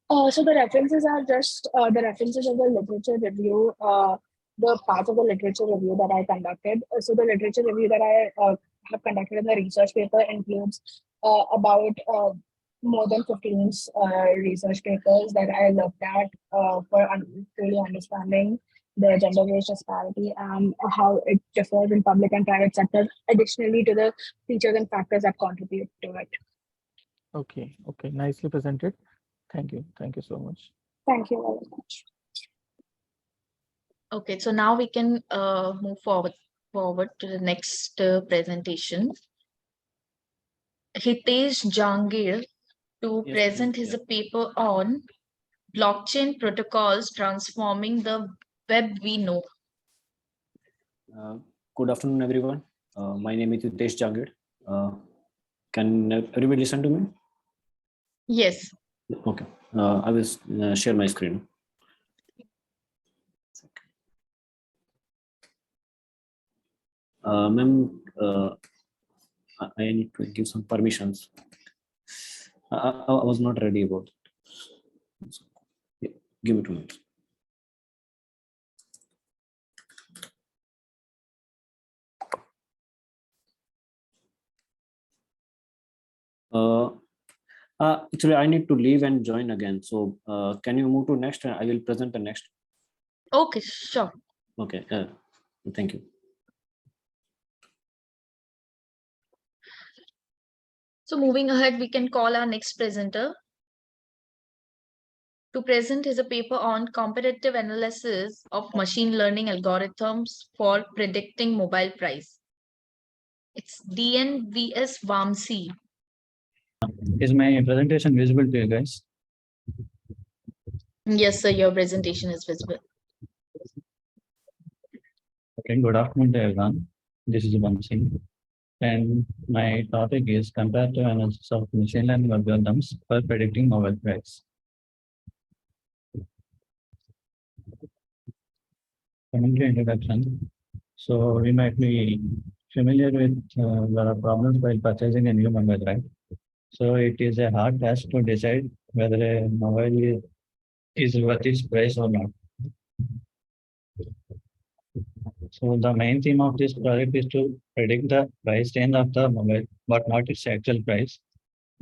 So the references are just the references of the literature review, the part of the literature review that I conducted. So the literature review that I have conducted in the research paper includes about more than 15 research papers that I looked at for truly understanding the gender-based disparity and how it differs in public and private sector, additionally to the features and factors that contribute to it. Okay, okay, nicely presented. Thank you so much. Thank you very much. Okay, so now we can move forward to the next presentation. Hitesh Jangir to Yes, present please, his paper on blockchain protocols transforming the web we know. Good afternoon, everyone. My name is Hitesh Jangir. Can everybody listen to me? Yes. Okay. I will share my screen. Ma'am, I need to give some permissions. I was not ready about it. Yeah, give it to me. Actually, I need to leave and join again. So can you move to next? I will present the next. Okay, sure. Okay. Thank you. So moving ahead, we can call our next presenter to present his paper on competitive analysis of machine learning algorithms for predicting mobile price. It's DNVS Vamsi. Is my presentation visible to you guys? Yes, sir, your presentation is visible. Okay, good afternoon to everyone. This is Vamsi. And my topic is comparative analysis of machine learning algorithms for predicting mobile price. Coming to introduction. So we might be familiar with the problems while purchasing a new mobile, right? So it is a hard task to decide whether a mobile is worth its price or not. So the main theme of this project is to predict the price range of the mobile, but not its actual price,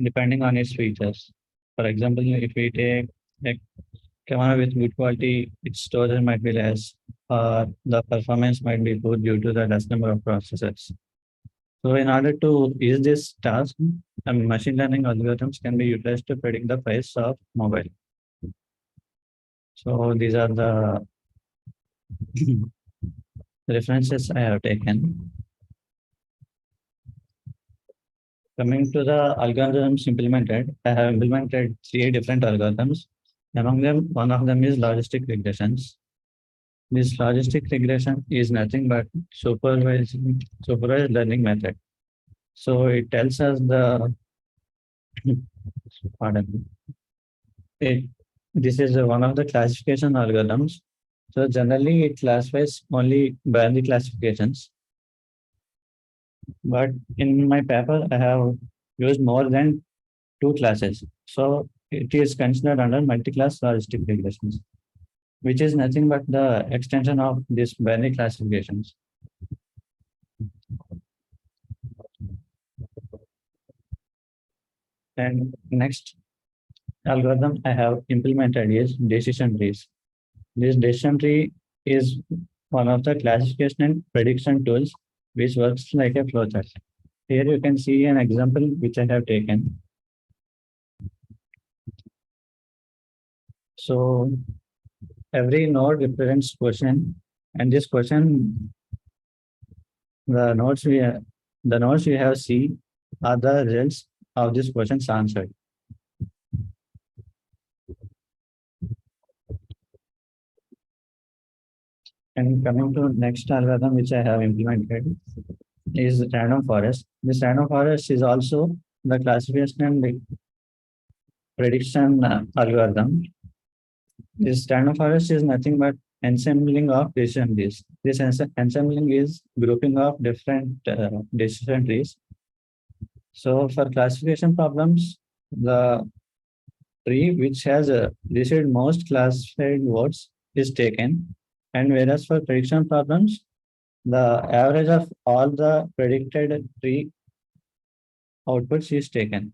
depending on its features. For example, if we take a camera with good quality, its storage might be less, or the performance might be poor due to the less number of processors. So in order to use this task, machine learning algorithms can be utilized to predict the price of mobile. So these are the references I have taken. Coming to the algorithms implemented, I have implemented 3 different algorithms. Among them, one of them is logistic regressions. This logistic regression is nothing but supervised learning method. So it tells us the pardon me. This is one of the classification algorithms. So generally it classifies only binary classifications. But in my paper, I have used more than 2 classes. So it is considered under multi-class logistic regressions, which is nothing but the extension of these binary classifications. And next algorithm I have implemented is decision trees. This decision tree is one of the classification and prediction tools which works like a flowchart. Here you can see an example which I have taken. So every node represents question, and this question, the nodes we have seen are the results of this questions answered. And coming to next algorithm which I have implemented is random forest. This random forest is also the classification and prediction algorithm. This random forest is nothing but ensembling of decision trees. This ensembling is grouping of different decision trees. So for classification problems, the tree which has received most classified votes is taken. And whereas for prediction problems, the average of all the predicted tree outputs is taken.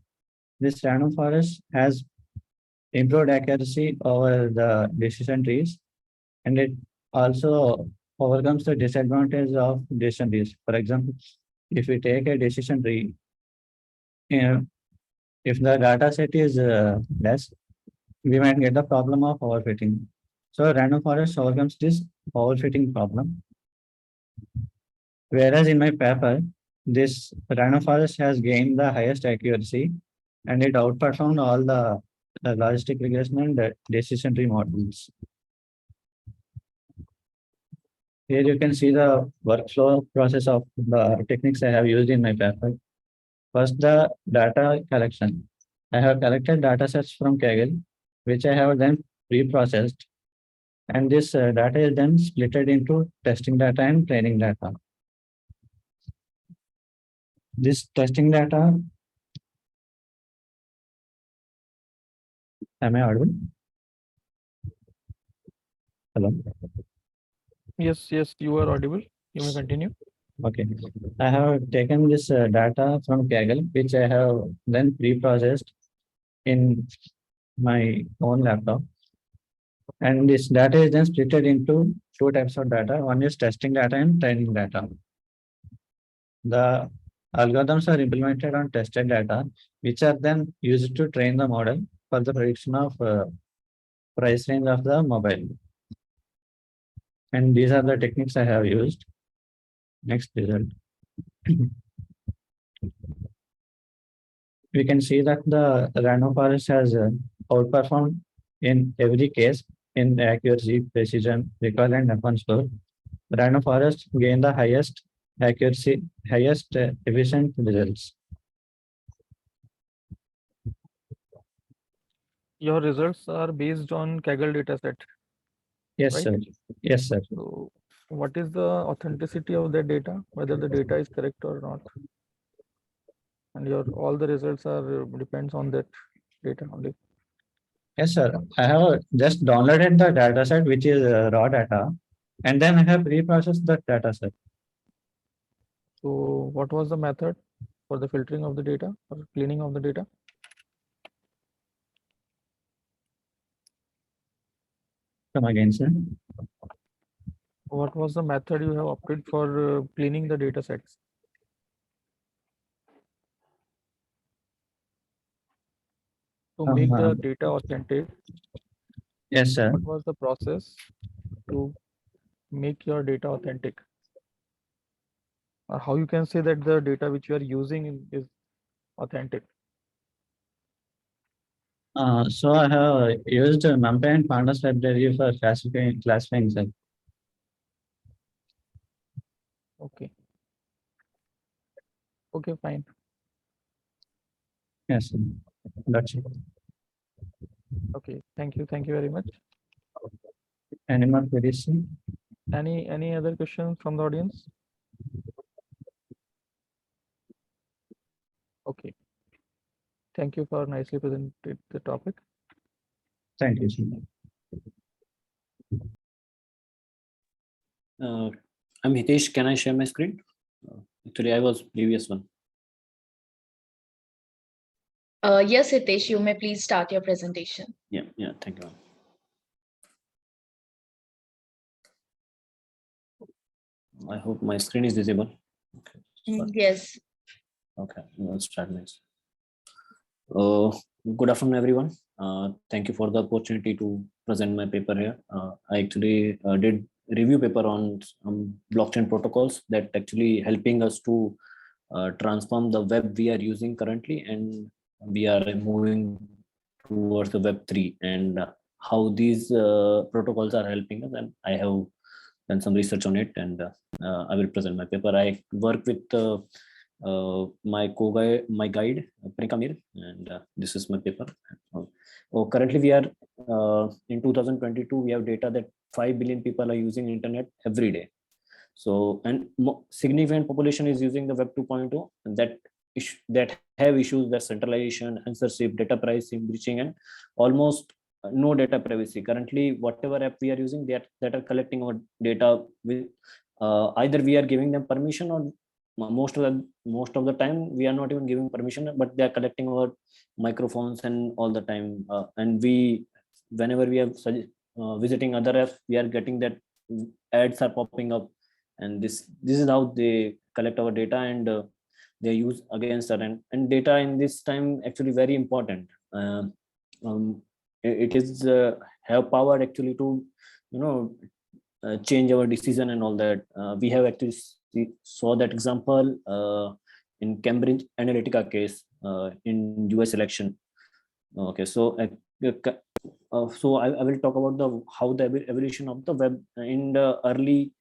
This random forest has improved accuracy over the decision trees, and it also overcomes the disadvantage of decision trees. For example, if we take a decision tree, if the data set is less, we might get the problem of overfitting. So random forest overcomes this overfitting problem. Whereas in my paper, this random forest has gained the highest accuracy and it outperformed all the logistic regression and decision tree models. Here you can see the workflow process of the techniques I have used in my paper. First, the data collection. I have collected data sets from Kaggle, which I have then pre-processed. And this data is then splitted into testing data and training data. This testing data, am I audible? Hello? Yes, you are audible. You may continue. Okay. I have taken this data from Kaggle, which I have then pre-processed in my own laptop. And this data is then split into two types of data. One is testing data and training data. The algorithms are implemented on tested data, which are then used to train the model for the prediction of price range of the mobile. And these are the techniques I have used. Next result. We can see that the random forest has outperformed in every case in accuracy, precision, recall, and F1 score. Random forest gain the highest accuracy, highest efficient results. Your results are based on Kaggle dataset. Yes, Right. sir. Yes, sir. So, what is the authenticity of that data? Whether the data is correct or not? And your all the results are depends on that data only. Yes, sir. I have just downloaded the data set, which is raw data, and then I have reprocessed that data set. So, what was the method for the filtering of the data or cleaning of the data? Come again, sir. What was the method you have opted for cleaning the data sets? To make the data authentic, Yes, sir. what was the process to make your data authentic? Or how you can say that the data which you are using is authentic? So I have used NumPy and Pandas library for classifying, sir. Okay. Okay, fine. Yes, sir. That's it. Okay, thank you very much. Any more queries, sir? Any other questions from the audience? Okay. Thank you for nicely presented the topic. Thank you, sir. I'm Hitesh. Can I share my screen? Actually, I was previous one. Yes, Hitesh, you may please start your presentation. Yeah, thank you. I hope my screen is visible. Okay. Yes. Okay, let's start next. Good afternoon, everyone. Thank you for the opportunity to present my paper here. I actually did review paper on blockchain protocols that actually helping us to transform the web we are using currently, and we are moving towards the Web3, and how these protocols are helping us. And I have done some research on it, and I will present my paper. I work with my guide, Prikamir, and this is my paper. Currently, we are in 2022. We have data that 5 billion people are using internet every day. So, and significant population is using the Web 2.0, and that have issues, that centralization, censorship, data privacy breaching, and almost no data privacy. Currently, whatever app we are using, that are collecting our data with either we are giving them permission, or most of the time we are not even giving permission, but they are collecting our microphones and all the time. And whenever we are visiting other apps, we are getting that ads are popping up, and this is how they collect our data, and they use against us. And data in this time actually very important. It is have power actually to change our decision and all that. We have actually saw that example in Cambridge Analytica case in US election. Okay, so I will talk about how the evolution of the web in the early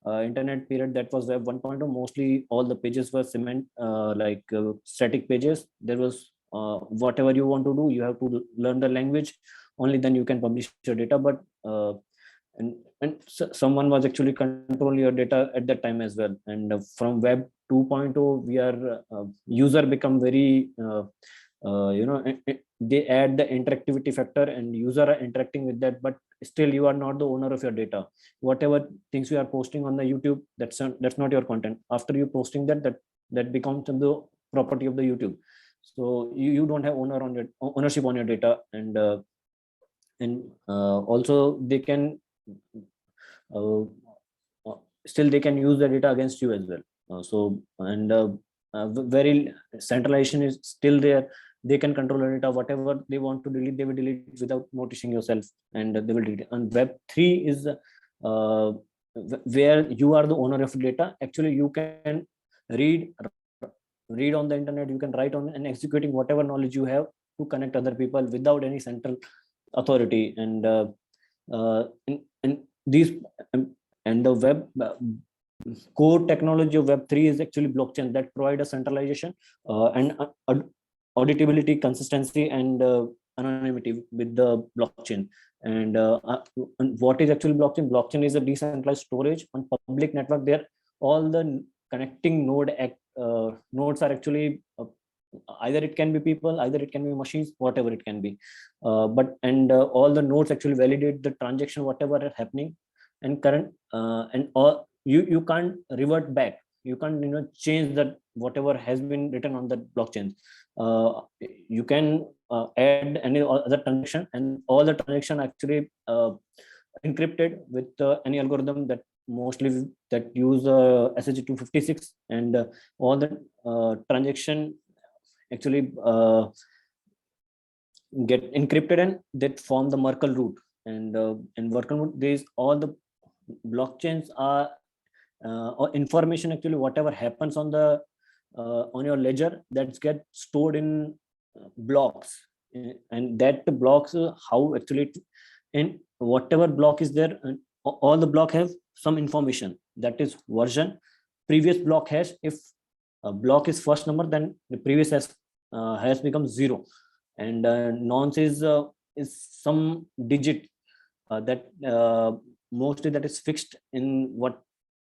internet period. That was Web 1.0. Mostly all the pages were static pages. There was whatever you want to do, you have to learn the language, only then you can publish your data. But someone was actually controlling your data at that time as well. And from Web 2.0, we are user become very they add the interactivity factor, and user are interacting with that, but still you are not the owner of your data. Whatever things you are posting on the YouTube, that's not your content. After you posting that becomes the property of the YouTube. So you don't have ownership on your data. And also they can still they can use the data against you as well. Very centralization is still there. They can control the data. Whatever they want to delete, they will delete without noticing yourself, and they will delete. And Web 3 is where you are the owner of data. Actually, you can read on the internet, you can write on and executing whatever knowledge you have to connect other people without any central authority. And these and the web core technology of Web 3 is actually blockchain, that provide a centralization and auditability, consistency, and anonymity with the blockchain. And what is actually blockchain? Blockchain is a decentralized storage on public network. There, all the connecting nodes are actually either it can be people, either it can be machines, whatever it can be. All the nodes actually validate the transaction, whatever is happening. And current you can't revert back. You can't change that whatever has been written on the blockchain. You can add any other transaction, and all the transaction actually encrypted with any algorithm that mostly that use SH256, and all the transaction actually get encrypted, and that form the Merkle root. And in Merkle root, these all the blockchains are or information, actually whatever happens on the on your ledger, that's get stored in blocks. And that blocks how actually in whatever block is there, and all the block have some information, that is version, previous block hash. If a block is first number, then the previous has become 0. And nonce is some digit that mostly that is fixed in what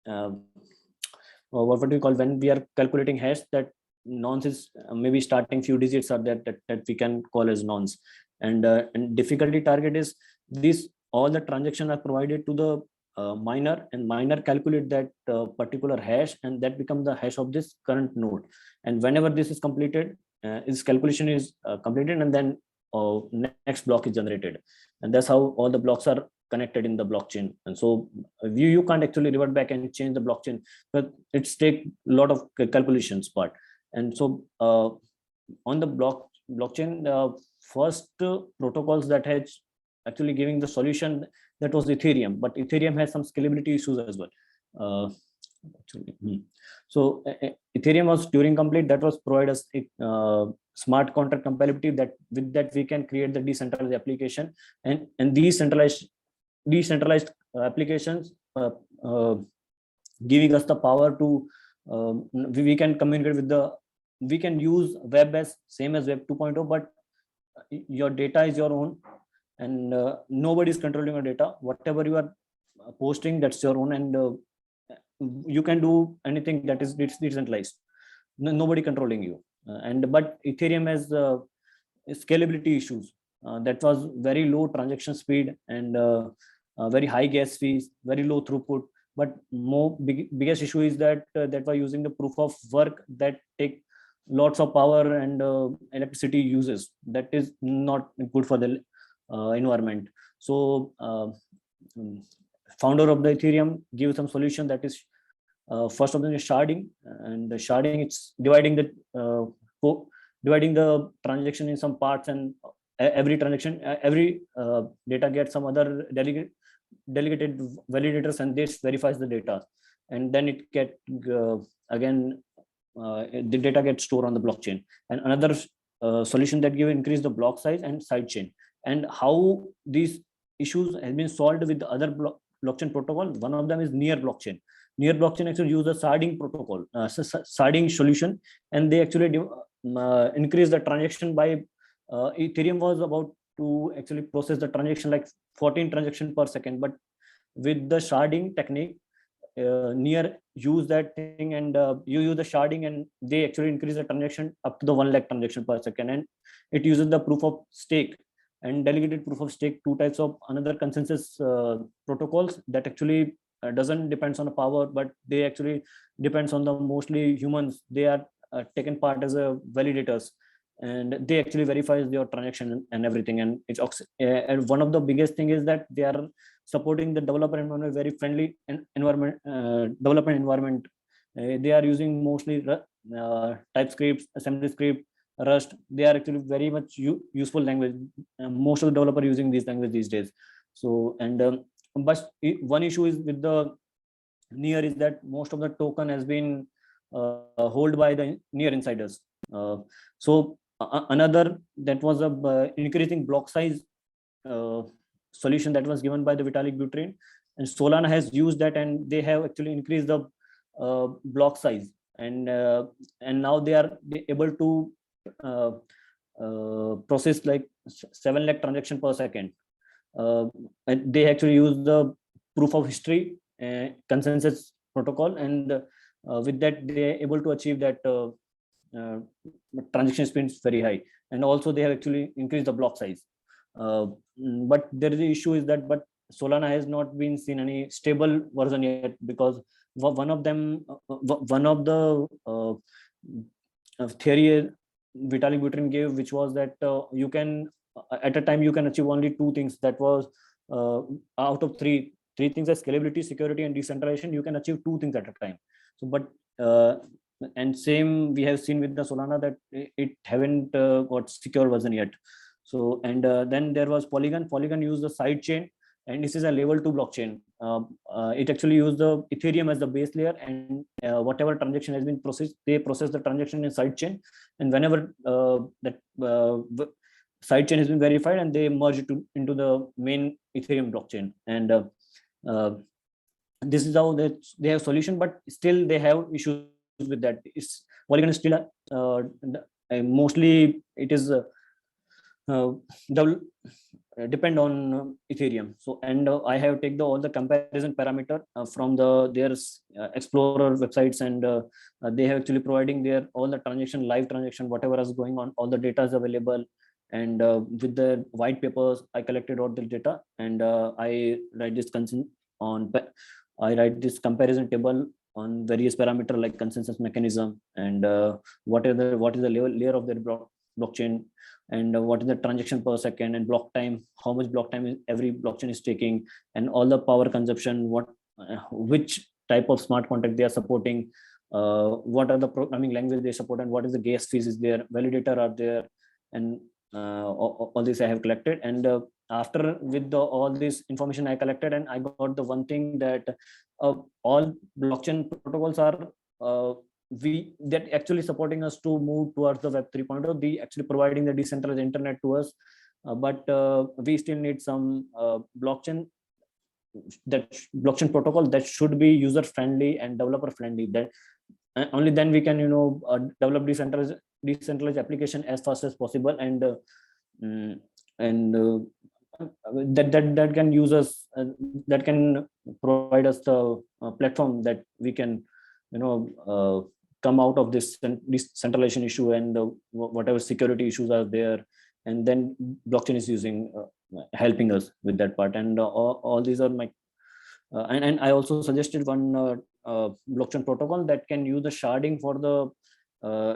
do you call, when we are calculating hash, that nonce is maybe starting few digits are that we can call as nonce. And difficulty target is this, all the transactions are provided to the miner, and miner calculate that particular hash, and that become the hash of this current node. And whenever this is completed, its calculation is completed, and then next block is generated. And that's how all the blocks are connected in the blockchain. And so you can't actually revert back and change the blockchain, but it's take a lot of calculations part. And so on the blockchain, the first protocols that has actually giving the solution, that was Ethereum. But Ethereum has some scalability issues as well. So Ethereum was Turing complete. That was provide us smart contract compatibility, that with that we can create the decentralized application. And these decentralized applications giving us the power to we can communicate with we can use web as same as web 2.0, but your data is your own, and nobody is controlling your data. Whatever you are posting, that's your own, and you can do anything that is decentralized. Nobody controlling you. And but Ethereum has scalability issues. That was very low transaction speed and very high gas fees, very low throughput. But biggest issue is that that we're using the proof of work that take lots of power and electricity uses. That is not good for the environment. So founder of the Ethereum gives some solution that is first of them is sharding, and the sharding, it's dividing the transaction in some parts, and every transaction, every data gets some other delegated validators, and this verifies the data, and then it get again the data gets stored on the blockchain. And another solution that give increase the block size and sidechain. And how these issues have been solved with the other blockchain protocol. One of them is near blockchain. Near blockchain actually use the sharding protocol, sharding solution, and they actually increase the transaction by Ethereum was about to actually process the transaction like 14 transactions per second, but with the sharding technique, near use that thing, and you use the sharding, and they actually increase the transaction up to the 1 lakh transaction per second. And it uses the proof of stake and delegated proof of stake, two types of another consensus protocols that actually doesn't depends on the power, but they actually depends on the mostly humans. They are taken part as a validators, and they actually verifies your transaction and everything. And it's and one of the biggest thing is that they are supporting the developer environment, very friendly environment, development environment. They are using mostly TypeScript, AssemblyScript, Rust. They are actually very much useful language. Most of the developer using these language these days. So, and but one issue is with the near is that most of the token has been held by the near insiders. So another that was a increasing block size solution that was given by the Vitalik Buterin, and Solana has used that, and they have actually increased the block size, and now they are able to process like 7 lakh transaction per second. And they actually use the proof of history consensus protocol, and with that they are able to achieve that uh, transaction speed is very high, and also they have actually increased the block size. But there is the issue is that but Solana has not been seen any stable version yet, because one of them one of the theory Vitalik Buterin gave, which was that you can at a time you can achieve only two things. That was out of three things: as scalability, security, and decentralization. You can achieve two things at a time. So, but and same we have seen with the Solana that it haven't got secure version yet. So, and then there was Polygon. Polygon used the side chain, and this is a level 2 blockchain. It actually used the Ethereum as the base layer, and whatever transaction has been processed, they process the transaction in side chain, and whenever that side chain has been verified, and they merge it into the main Ethereum blockchain. And this is how they have solution, but still they have issues with that. Polygon is still mostly it is depend on Ethereum. So, and I have taken all the comparison parameter from their Explorer websites, and they have actually providing their all the transaction, live transaction, whatever is going on, all the data is available. And with the white papers, I collected all the data, and I write this comparison table on various parameter like consensus mechanism, and what is the layer of their blockchain, and what is the transaction per second, and block time, how much block time every blockchain is taking, and all the power consumption, which type of smart contract they are supporting, what are the programming language they support, and what is the gas fees is there, validator are there, and all this I have collected. And after with all this information I collected, and I got the one thing that all blockchain protocols are that actually supporting us to move towards the Web 3.0. They actually providing the decentralized internet to us, but we still need some blockchain protocol that should be user friendly and developer friendly. That only then we can develop decentralized application as fast as possible, and that can use us, that can provide us the platform that we can come out of this decentralization issue, and whatever security issues are there, and then blockchain is using helping us with that part. And all these are my and I also suggested one blockchain protocol that can use the sharding for the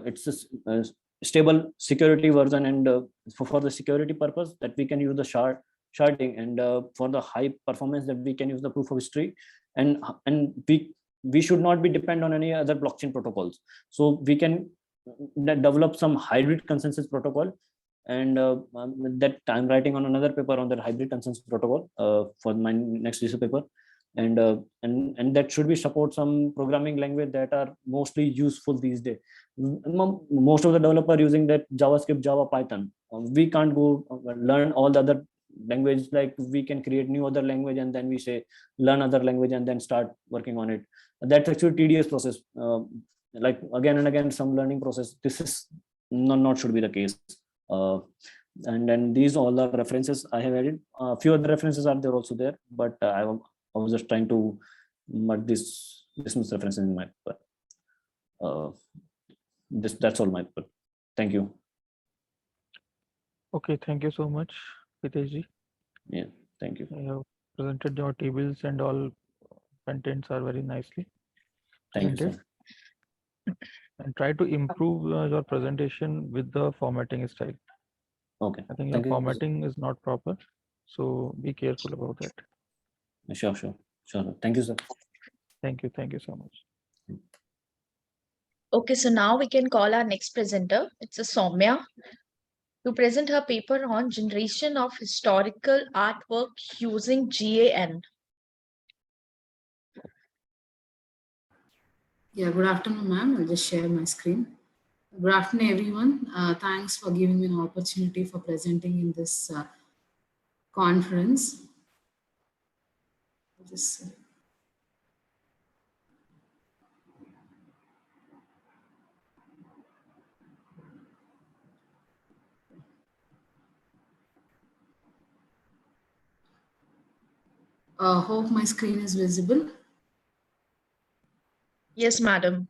it's a stable security version, and for the security purpose that we can use the sharding, and for the high performance that we can use the proof of history, and we should not be depend on any other blockchain protocols. So we can develop some hybrid consensus protocol, and that I'm writing on another paper on that hybrid consensus protocol for my next research paper. And that should be support some programming language that are mostly useful these days. Most of the developer using that JavaScript, Java, Python. We can't go learn all the other language. Like we can create new other language and then we say learn other language and then start working on it. That's actually tedious process. Like again and again some learning process. This is not should be the case. And then these all the references I have added. A few other references are there also there, but I was just trying to mud this references in my paper. That's all my paper. Thank you. Okay, thank you so much, Hitesh. Yeah, thank you. You have presented your tables and all contents are very nicely Thank you, presented. And try to improve your presentation with the formatting style. Okay. I think Thank your you. formatting is not proper, so be careful about that. Sure. Thank you, sir. Thank you so much. Okay, so now we can call our next presenter. It's a Soumya to present her paper on generation of historical artwork using GAN. Yeah, good afternoon, ma'am. I'll just share my screen. Good afternoon, everyone. Thanks for giving me an opportunity for presenting in this conference. Just, hope my screen is visible. Yes, madam.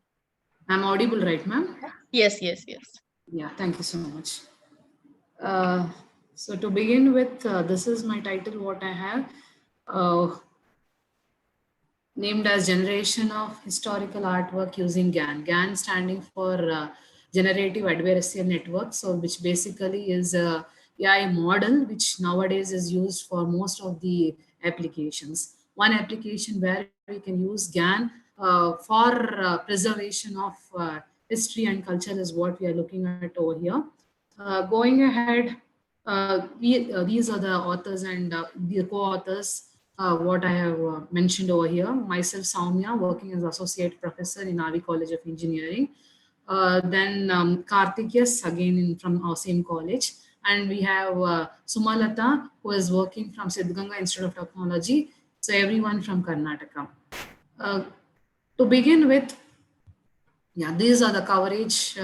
I'm audible, right, ma'am? Yes. Yeah, thank you so much. So to begin with, this is my title, what I have. Named as Generation of Historical Artwork Using GAN. GAN standing for Generative Adversarial Network, so which basically is a AI model which nowadays is used for most of the applications. One application where we can use GAN for preservation of history and culture is what we are looking at over here. Going ahead, these are the authors and the co-authors what I have mentioned over here. Myself, Soumya, working as associate professor in Navi College of Engineering. Then Karthikeyan, again from our same college. And we have Sumalata, who is working from Siddhganga Institute of Technology. So everyone from Karnataka. To begin with, yeah, these are the coverage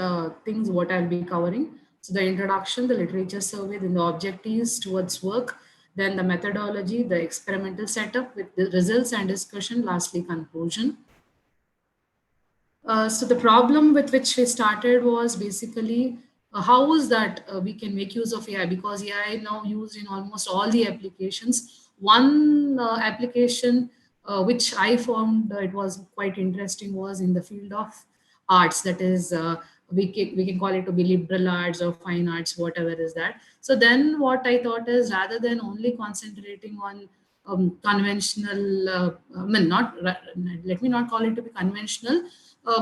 things what I'll be covering. So the introduction, the literature survey, then the objectives towards work, then the methodology, the experimental setup with the results and discussion, lastly conclusion. So the problem with which we started was basically how is that we can make use of AI, because AI now used in almost all the applications. One application which I found it was quite interesting was in the field of arts, that is we can call it to be liberal arts or fine arts, whatever is that. So then what I thought is, rather than only concentrating on conventional I mean, not let me not call it to be conventional,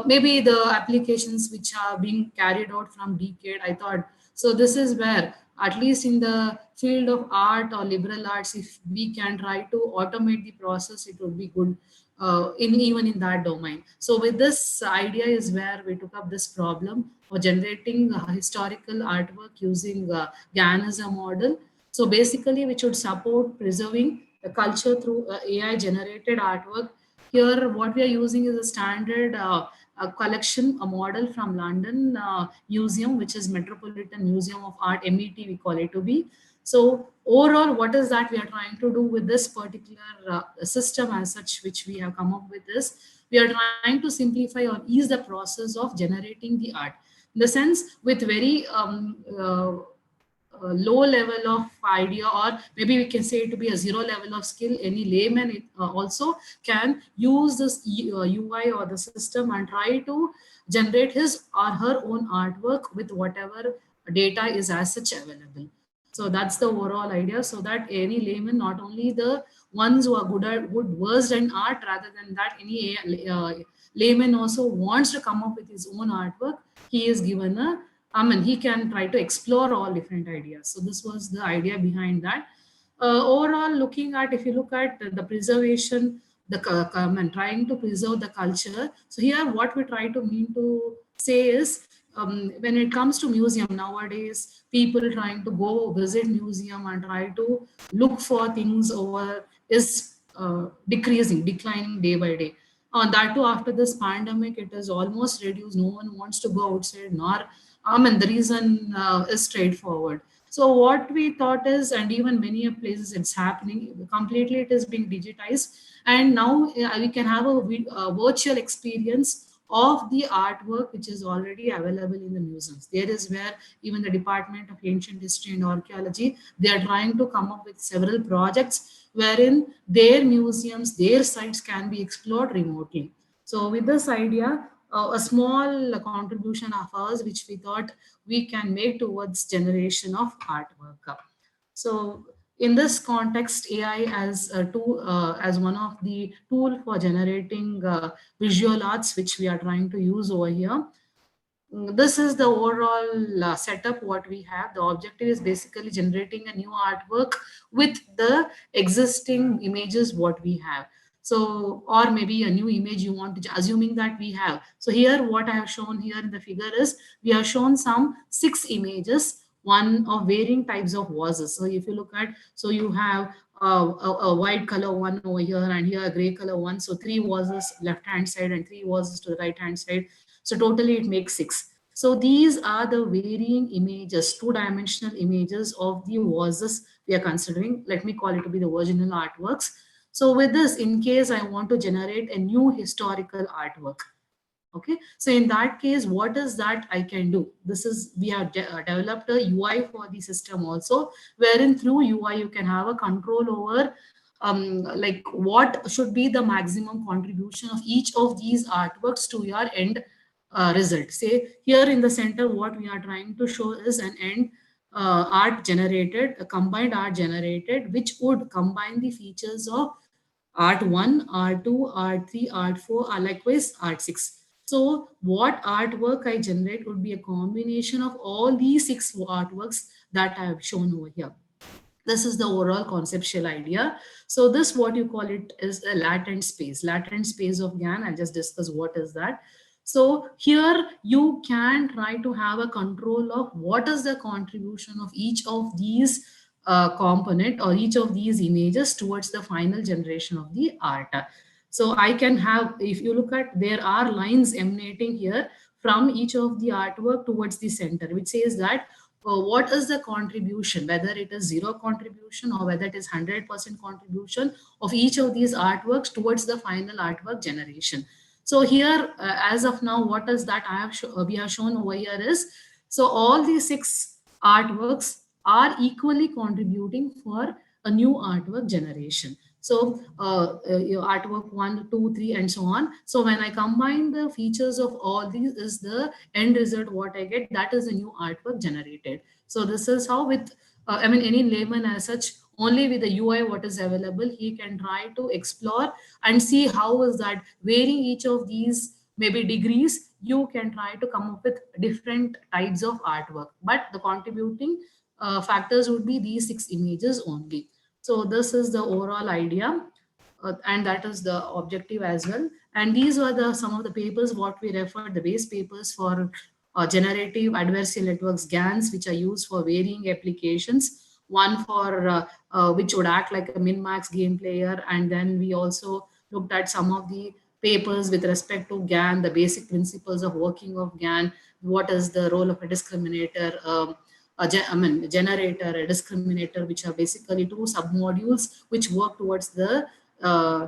maybe the applications which are being carried out from decade, I thought, so this is where, at least in the field of art or liberal arts, if we can try to automate the process, it would be good in even in that domain. So with this idea is where we took up this problem of generating historical artwork using GAN as a model. So basically, we should support preserving the culture through AI generated artwork. Here, what we are using is a standard a collection, a model from London Museum, which is Metropolitan Museum of Art, MET, we call it to be. So overall, what is that we are trying to do with this particular system as such, which we have come up with is, we are trying to simplify or ease the process of generating the art. In the sense, with very low level of idea, or maybe we can say it to be a zero level of skill, any layman also can use this UI or the system and try to generate his or her own artwork with whatever data is as such available. So that's the overall idea, so that any layman, not only the ones who are good versed in art, rather than that any layman also wants to come up with his own artwork, he is given a, I mean, he can try to explore all different ideas. So this was the idea behind that. Overall, looking at, if you look at the preservation, I mean, trying to preserve the culture. So here, what we try to mean to say is, when it comes to museum nowadays, people trying to go visit museum and try to look for things over is declining day by day. That too, after this pandemic, it is almost reduced. No one wants to go outside, nor, I mean, the reason is straightforward. So what we thought is, and even many of places it's happening completely, it is being digitized, and now we can have a virtual experience of the artwork which is already available in the museums. There is where even the Department of Ancient History and Archaeology, they are trying to come up with several projects wherein their museums, their sites can be explored remotely. So with this idea, a small contribution of ours, which we thought we can make towards generation of artwork. So in this context, AI as a tool, as one of the tool for generating visual arts, which we are trying to use over here. This is the overall setup what we have. The objective is basically generating a new artwork with the existing images what we have. So, or maybe a new image you want to, assuming that we have. So here, what I have shown here in the figure is, we have shown some 6 images, one of varying types of vases. So if you look at, so you have a white color one over here, and here a gray color one. So 3 vases left hand side and 3 vases to the right hand side. So totally it makes 6. So these are the varying images, 2-dimensional images of the vases we are considering. Let me call it to be the original artworks. So with this, in case I want to generate a new historical artwork, okay, so in that case, what is that I can do? This is, we have developed a UI for the system also, wherein through UI you can have a control over like what should be the maximum contribution of each of these artworks to your end result. Say here in the center, what we are trying to show is an end art generated, a combined art generated, which would combine the features of art 1, art 2, art 3, art 4, or likewise art 6. So what artwork I generate would be a combination of all these 6 artworks that I have shown over here. This is the overall conceptual idea. So this, what you call it, is a latent space of GAN. I'll just discuss what is that. So here you can try to have a control of what is the contribution of each of these component or each of these images towards the final generation of the art. So I can have, if you look at, there are lines emanating here from each of the artwork towards the center, which says that what is the contribution, whether it is 0 contribution or whether it is 100% contribution of each of these artworks towards the final artwork generation. So here, as of now, what is that I have we have shown over here is, so all these 6 artworks are equally contributing for a new artwork generation. So your artwork 1, 2, 3, and so on. So when I combine the features of all these, is the end result what I get, that is a new artwork generated. So this is how with, I mean, any layman as such, only with the UI what is available, he can try to explore and see how is that varying each of these maybe degrees, you can try to come up with different types of artwork. But the contributing factors would be these 6 images only. So this is the overall idea, and that is the objective as well. And these were the some of the papers what we referred, the base papers for generative adversarial networks, GANs, which are used for varying applications. One for which would act like a min-max game player, and then we also looked at some of the papers with respect to GAN, the basic principles of working of GAN, what is the role of a discriminator, generator, a discriminator, which are basically two submodules which work towards the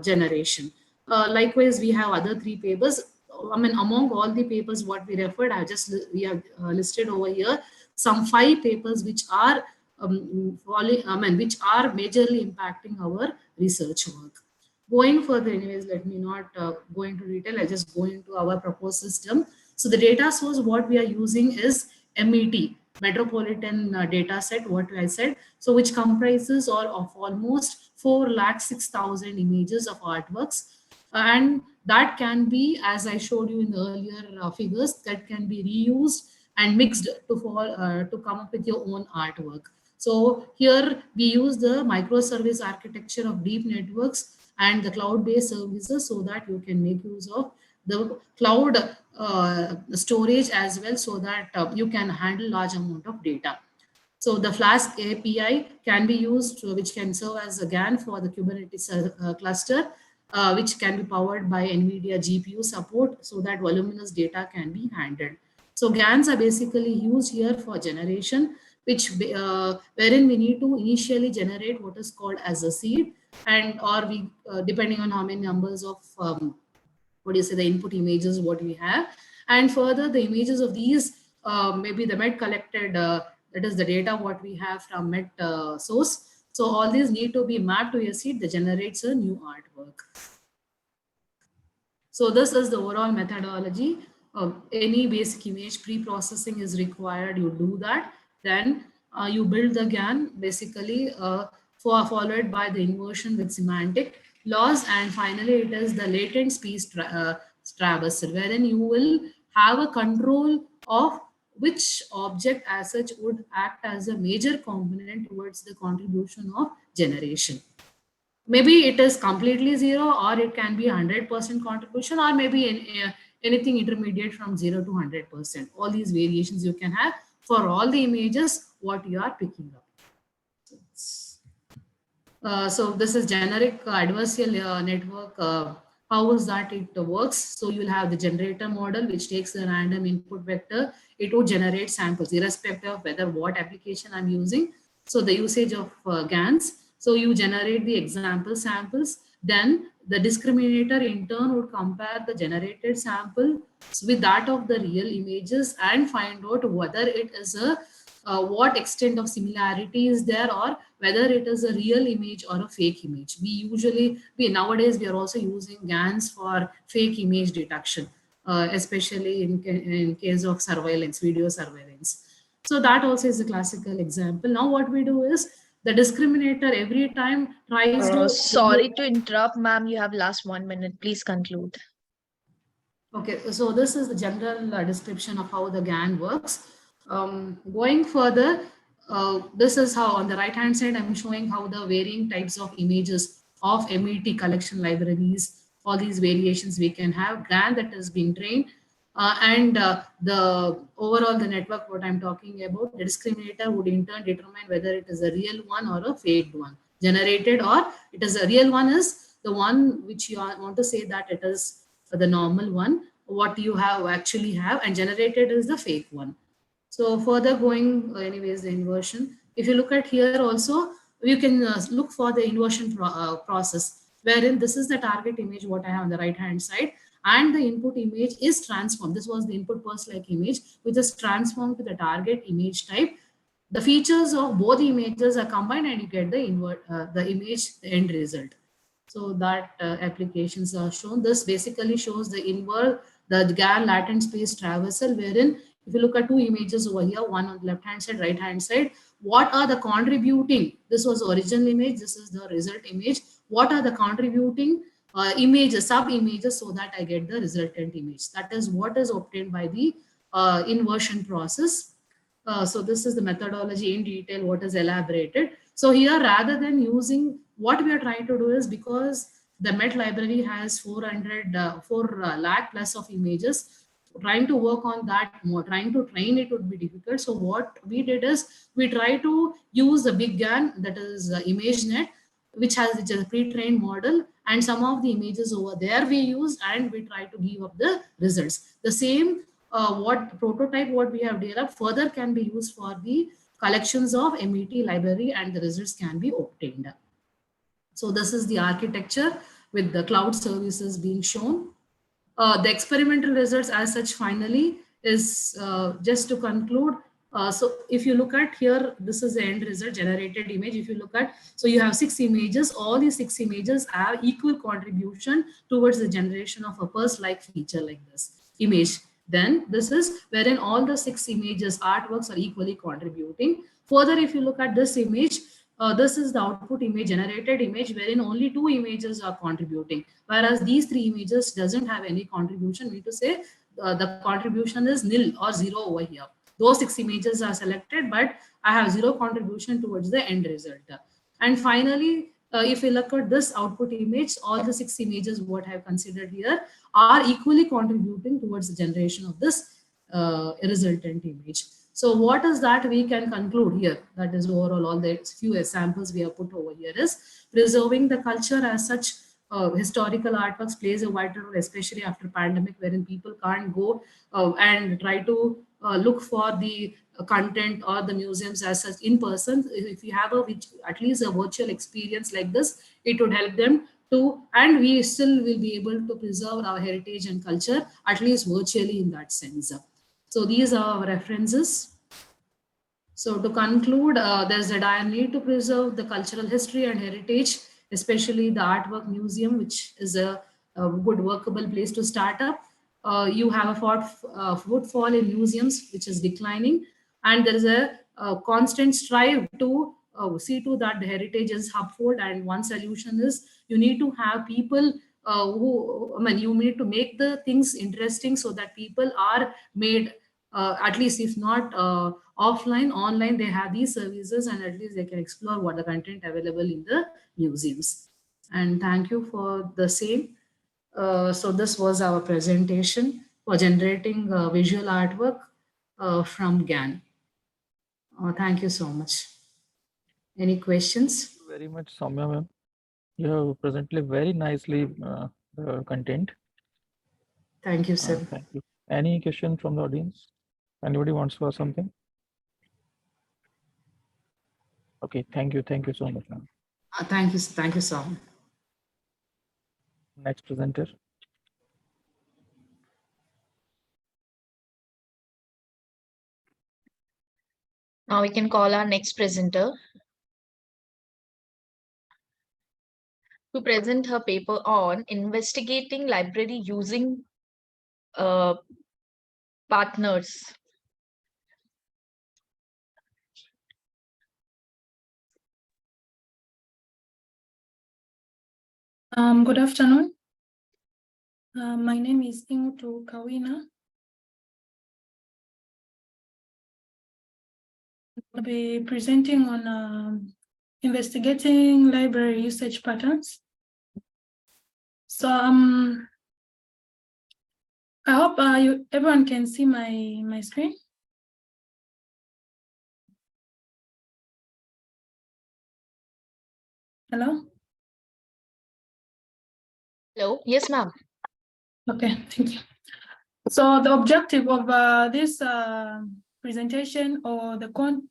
generation. Likewise, we have other three papers. Among all the papers what we referred, we have listed over here some 5 papers which are which are majorly impacting our research work. Going further, anyways, let me not go into detail. I just go into our proposed system. So the data source what we are using is MET, Metropolitan Data Set, what I said. So which comprises of almost 4,06,000 images of artworks, and that can be, as I showed you in the earlier figures, that can be reused and mixed to come up with your own artwork. So here we use the microservice architecture of deep networks and the cloud-based services so that you can make use of the cloud storage as well, so that you can handle large amount of data. So the Flask API can be used, which can serve as a GAN for the Kubernetes cluster, which can be powered by NVIDIA GPU support so that voluminous data can be handled. So GANs are basically used here for generation, which wherein we need to initially generate what is called as a seed, and or we depending on how many numbers of what do you say, the input images what we have, and further the images of these maybe the met collected, that is the data what we have from met source. So all these need to be mapped to a seed that generates a new artwork. So this is the overall methodology. Any basic image pre-processing is required, you do that. Then you build the GAN basically followed by the inversion with semantic loss. And finally, it is the latent speech traversal, wherein you will have a control of which object as such would act as a major component towards the contribution of generation. Maybe it is completely zero, or it can be 100% contribution, or maybe anything intermediate from 0 to 100%. All these variations you can have for all the images what you are picking up. So this is generic adversarial network. How is that it works? So you will have the generator model, which takes a random input vector. It would generate samples irrespective of whether what application I'm using. So the usage of GANs. So you generate the example samples. Then the discriminator in turn would compare the generated sample with that of the real images and find out whether it is a what extent of similarity is there, or whether it is a real image or a fake image. We nowadays we are also using GANs for fake image detection, especially in case of surveillance, video surveillance. So that also is a classical example. Now what we do is the discriminator every time tries to. Sorry to interrupt, ma'am. You have last 1 minute. Please conclude. Okay, so this is the general description of how the GAN works. Going further, this is how on the right hand side I'm showing how the varying types of images of MET collection libraries, all these variations we can have, GAN that is being trained, and the overall the network what I'm talking about, the discriminator would in turn determine whether it is a real one or a faked one generated, or it is a real one is the one which you want to say that it is the normal one, what you have actually have, and generated is the fake one. So further going, anyways, the inversion. If you look at here also, you can look for the inversion process, wherein this is the target image what I have on the right hand side, and the input image is transformed. This was the input pulse-like image, which is transformed to the target image type. The features of both images are combined, and you get the the image, the end result. So that applications are shown. This basically shows the GAN latent space traversal, wherein if you look at two images over here, one on the left hand side, right hand side, what are the contributing? This was the original image, this is the result image. What are the contributing images, sub images, so that I get the resultant image? That is what is obtained by the inversion process. So this is the methodology in detail, what is elaborated. So here, rather than using, what we are trying to do is, because the MET library has 4 lakh plus of images, trying to work on that more, trying to train it would be difficult. So what we did is, we try to use the big GAN, that is ImageNet, which has a pre-trained model, and some of the images over there we used, and we try to give up the results. The same what prototype what we have developed further can be used for the collections of MET library, and the results can be obtained. So this is the architecture with the cloud services being shown. The experimental results as such finally is just to conclude. So if you look at here, this is the end result generated image. If you look at, so you have 6 images, all these 6 images have equal contribution towards the generation of a purse-like feature like this image. Then this is wherein all the 6 images artworks are equally contributing. Further, if you look at this image, this is the output image, generated image, wherein only 2 images are contributing, whereas these 3 images doesn't have any contribution. We need to say the contribution is nil or 0 over here. Those 6 images are selected, but I have 0 contribution towards the end result. And finally, if you look at this output image, all the 6 images what I have considered here are equally contributing towards the generation of this resultant image. So what is that we can conclude here? That is overall all the few examples we have put over here is preserving the culture as such. Historical artworks plays a vital role, especially after pandemic, wherein people can't go and try to look for the content or the museums as such in person. If you have at least a virtual experience like this, it would help them to, and we still will be able to preserve our heritage and culture at least virtually in that sense. So these are our references. So to conclude, there's a dire need to preserve the cultural history and heritage, especially the artwork museum, which is a good workable place to start up. You have a footfall in museums, which is declining, and there is a constant strive to see to that the heritage is uphold. And one solution is you need to have people you need to make the things interesting so that people are made at least if not offline, online, they have these services, and at least they can explore what the content available in the museums. And thank you for the same. So this was our presentation for generating visual artwork from GAN. Thank you so much. Any questions? Thank you very much, Soumya ma'am. You have presented very nicely the content. Thank you, sir. Thank you. Any question from the audience? Anybody wants to ask something? Okay, thank you so much, ma'am. Thank you, so much. Next presenter. Now we can call our next presenter to present her paper on investigating library using partners. Good afternoon. My name is Ingutu Kawina. I'll be presenting on investigating library usage patterns. So I hope everyone can see my screen. Hello? Hello, yes, ma'am. Okay, thank you. So the objective of this presentation, or the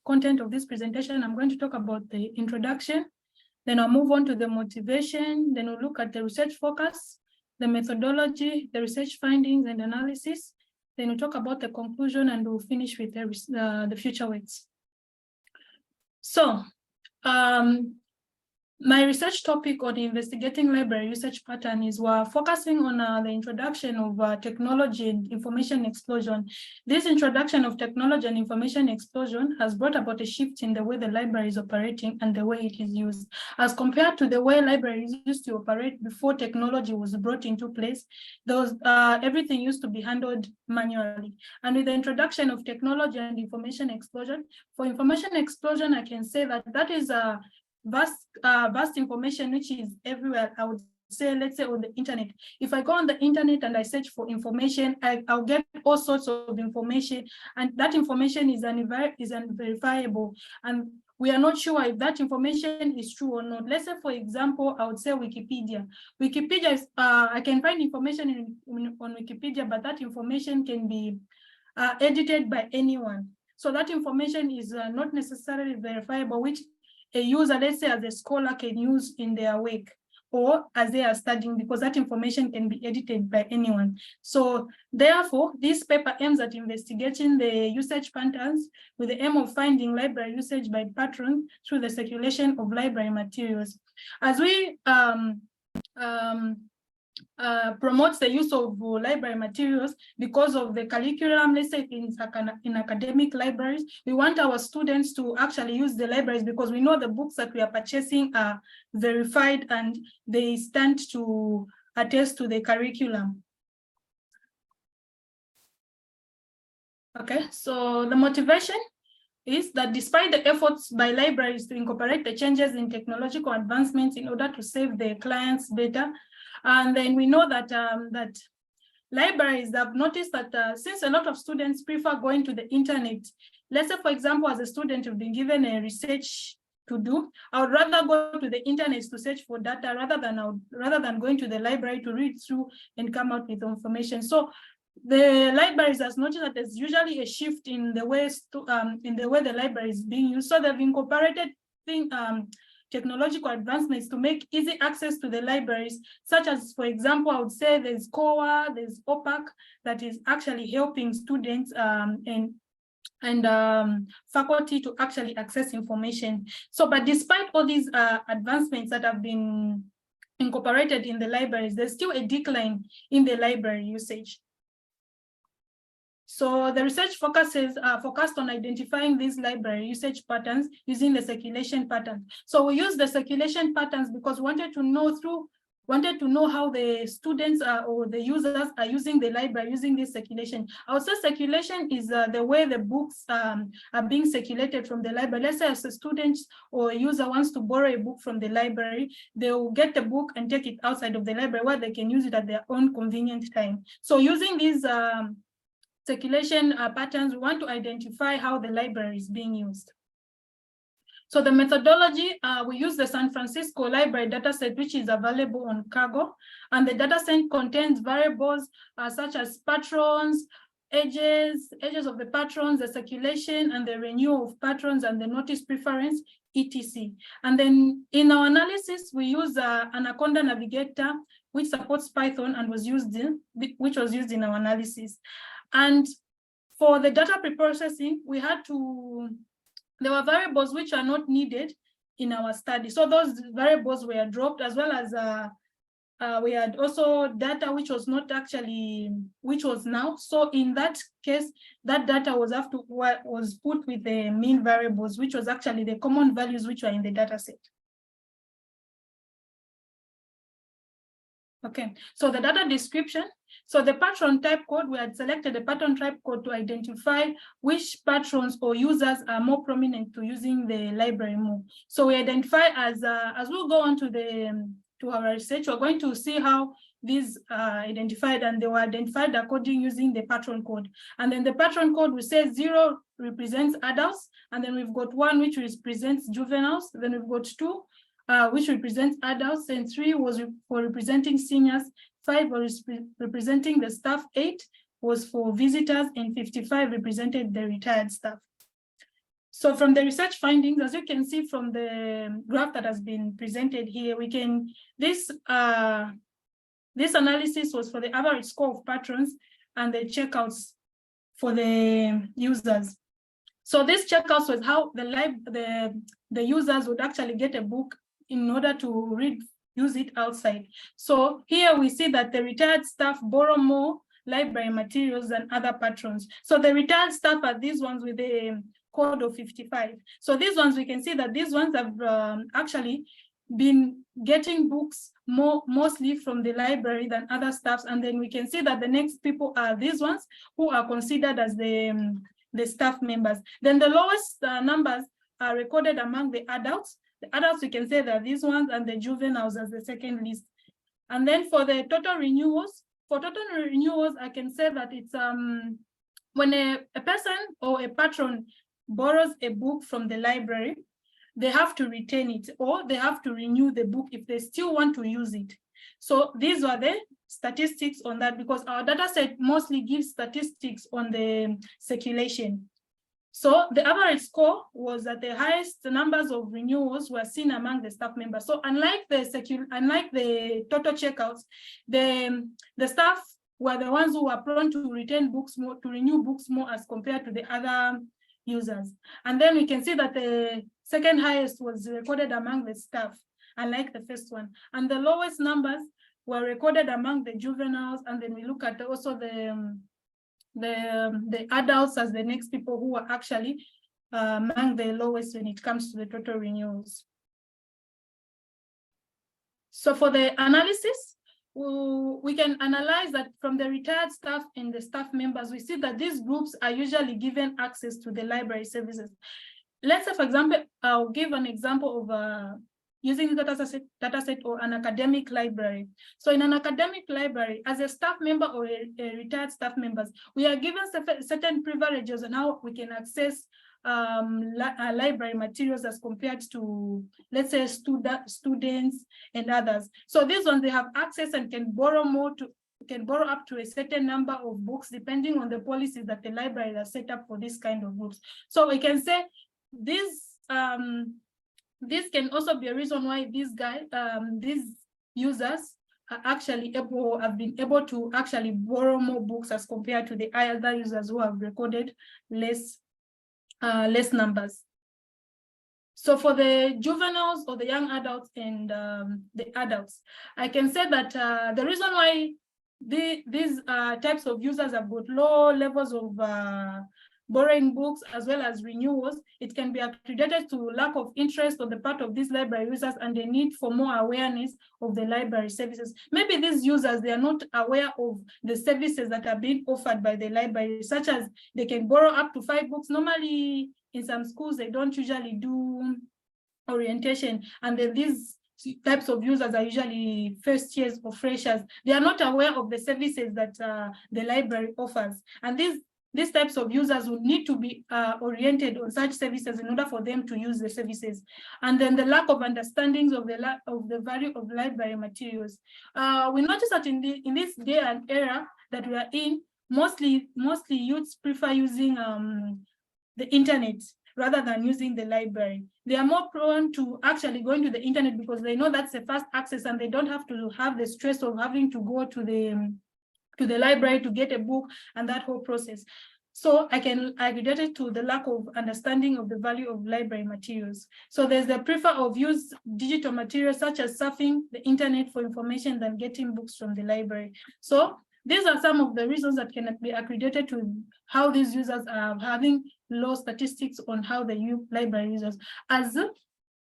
content of this presentation, I'm going to talk about the introduction, then I'll move on to the motivation, then we'll look at the research focus, the methodology, the research findings and analysis, then we'll talk about the conclusion, and we'll finish with the future works. So my research topic on investigating library usage pattern is we're focusing on the introduction of technology and information explosion. This introduction of technology and information explosion has brought about a shift in the way the library is operating and the way it is used. As compared to the way libraries used to operate before technology was brought into place, everything used to be handled manually. And with the introduction of technology and information explosion, for information explosion, I can say that is a vast information which is everywhere. I would say, let's say on the internet. If I go on the internet and I search for information, I'll get all sorts of information, and that information is unverifiable. And we are not sure if that information is true or not. Let's say, for example, I would say Wikipedia. Wikipedia is, I can find information on Wikipedia, but that information can be edited by anyone. So that information is not necessarily verifiable, which a user, let's say as a scholar, can use in their work or as they are studying, because that information can be edited by anyone. So therefore, this paper aims at investigating the usage patterns with the aim of finding library usage by patrons through the circulation of library materials. As we promotes the use of library materials because of the curriculum, let's say in academic libraries, we want our students to actually use the libraries because we know the books that we are purchasing are verified and they stand to attest to the curriculum. Okay, so the motivation is that despite the efforts by libraries to incorporate the changes in technological advancements in order to serve their clients better, and then we know that that libraries have noticed that since a lot of students prefer going to the internet, let's say, for example, as a student, you've been given a research to do, I would rather go to the internet to search for data rather than going to the library to read through and come out with information. So the libraries has noticed that there's usually a shift in the way the library is being used. So they've incorporated technological advancements to make easy access to the libraries, such as, for example, I would say there's COA, there's OPAC, that is actually helping students and faculty to actually access information. So, but despite all these advancements that have been incorporated in the libraries, there's still a decline in the library usage. So the research focused on identifying these library usage patterns using the circulation pattern. So we use the circulation patterns because we wanted to know how the students or the users are using the library using this circulation. I would say circulation is the way the books are being circulated from the library. Let's say as a student or a user wants to borrow a book from the library, they will get the book and take it outside of the library where they can use it at their own convenient time. So using these circulation patterns, we want to identify how the library is being used. So the methodology, we use the San Francisco Library dataset, which is available on Kaggle, and the dataset contains variables such as patrons, ages of the patrons, the circulation and the renewal of patrons, and the notice preference, etc. And then in our analysis, we use Anaconda Navigator, which supports Python and which was used in our analysis. And for the data preprocessing, there were variables which are not needed in our study. So those variables were dropped, as well as we had also data which was null. So in that case, that data was put with the mean variables, which was actually the common values which were in the data set. Okay, so the data description. So the patron type code, we had selected the patron type code to identify which patrons or users are more prominent to using the library more. So we identify as we'll go on to our research, we're going to see how these are identified, and they were identified according using the patron code. And then the patron code, we say 0 represents adults, and then we've got 1 which represents juveniles, then we've got 2 which represents adults, and 3 was for representing seniors, 5 was representing the staff, 8 was for visitors, and 55 represented the retired staff. So from the research findings, as you can see from the graph that has been presented here, this analysis was for the average score of patrons and the checkouts for the users. So this checkouts was how the users would actually get a book in order to use it outside. So here we see that the retired staff borrow more library materials than other patrons. So the retired staff are these ones with a code of 55. So these ones, we can see that these ones have actually been getting books mostly from the library than other staffs. And then we can see that the next people are these ones who are considered as the staff members. Then the lowest numbers are recorded among the adults. The adults, we can say that these ones, and the juveniles as the second list. And then for the total renewals, I can say that it's when a person or a patron borrows a book from the library, they have to retain it, or they have to renew the book if they still want to use it. So these were the statistics on that, because our data set mostly gives statistics on the circulation. So the average score was that the highest numbers of renewals were seen among the staff members. So unlike the total checkouts, the staff were the ones who were prone to retain books more, to renew books more as compared to the other users. And then we can see that the second highest was recorded among the staff, unlike the first one. And the lowest numbers were recorded among the juveniles. And then we look at also the adults as the next people who are actually among the lowest when it comes to the total renewals. So for the analysis, we can analyze that from the retired staff and the staff members, we see that these groups are usually given access to the library services. Let's say, for example, I'll give an example of using the dataset or an academic library. So in an academic library, as a staff member or a retired staff members, we are given certain privileges on how we can access library materials as compared to, let's say, students and others. So these ones, they have access and can borrow up to a certain number of books depending on the policies that the library has set up for this kind of groups. So we can say this can also be a reason why these users are actually have been able to actually borrow more books as compared to the other users who have recorded less numbers. So for the juveniles or the young adults and the adults, I can say that the reason why these types of users have got low levels of borrowing books as well as renewals, it can be attributed to lack of interest on the part of these library users and the need for more awareness of the library services. Maybe these users, they are not aware of the services that are being offered by the library, such as they can borrow up to 5 books. Normally, in some schools, they don't usually do orientation, and then these types of users are usually first years or freshers. They are not aware of the services that the library offers, and these types of users would need to be oriented on such services in order for them to use the services. And then the lack of understandings of the value of library materials. We notice that in this day and era that we are in, mostly youths prefer using the internet rather than using the library. They are more prone to actually going to the internet because they know that's the fast access and they don't have to have the stress of having to go to the library to get a book and that whole process. So I can attribute it to the lack of understanding of the value of library materials. So there's the prefer of use digital materials such as surfing the internet for information than getting books from the library. So these are some of the reasons that can be attributed to how these users are having low statistics on how they use library users. As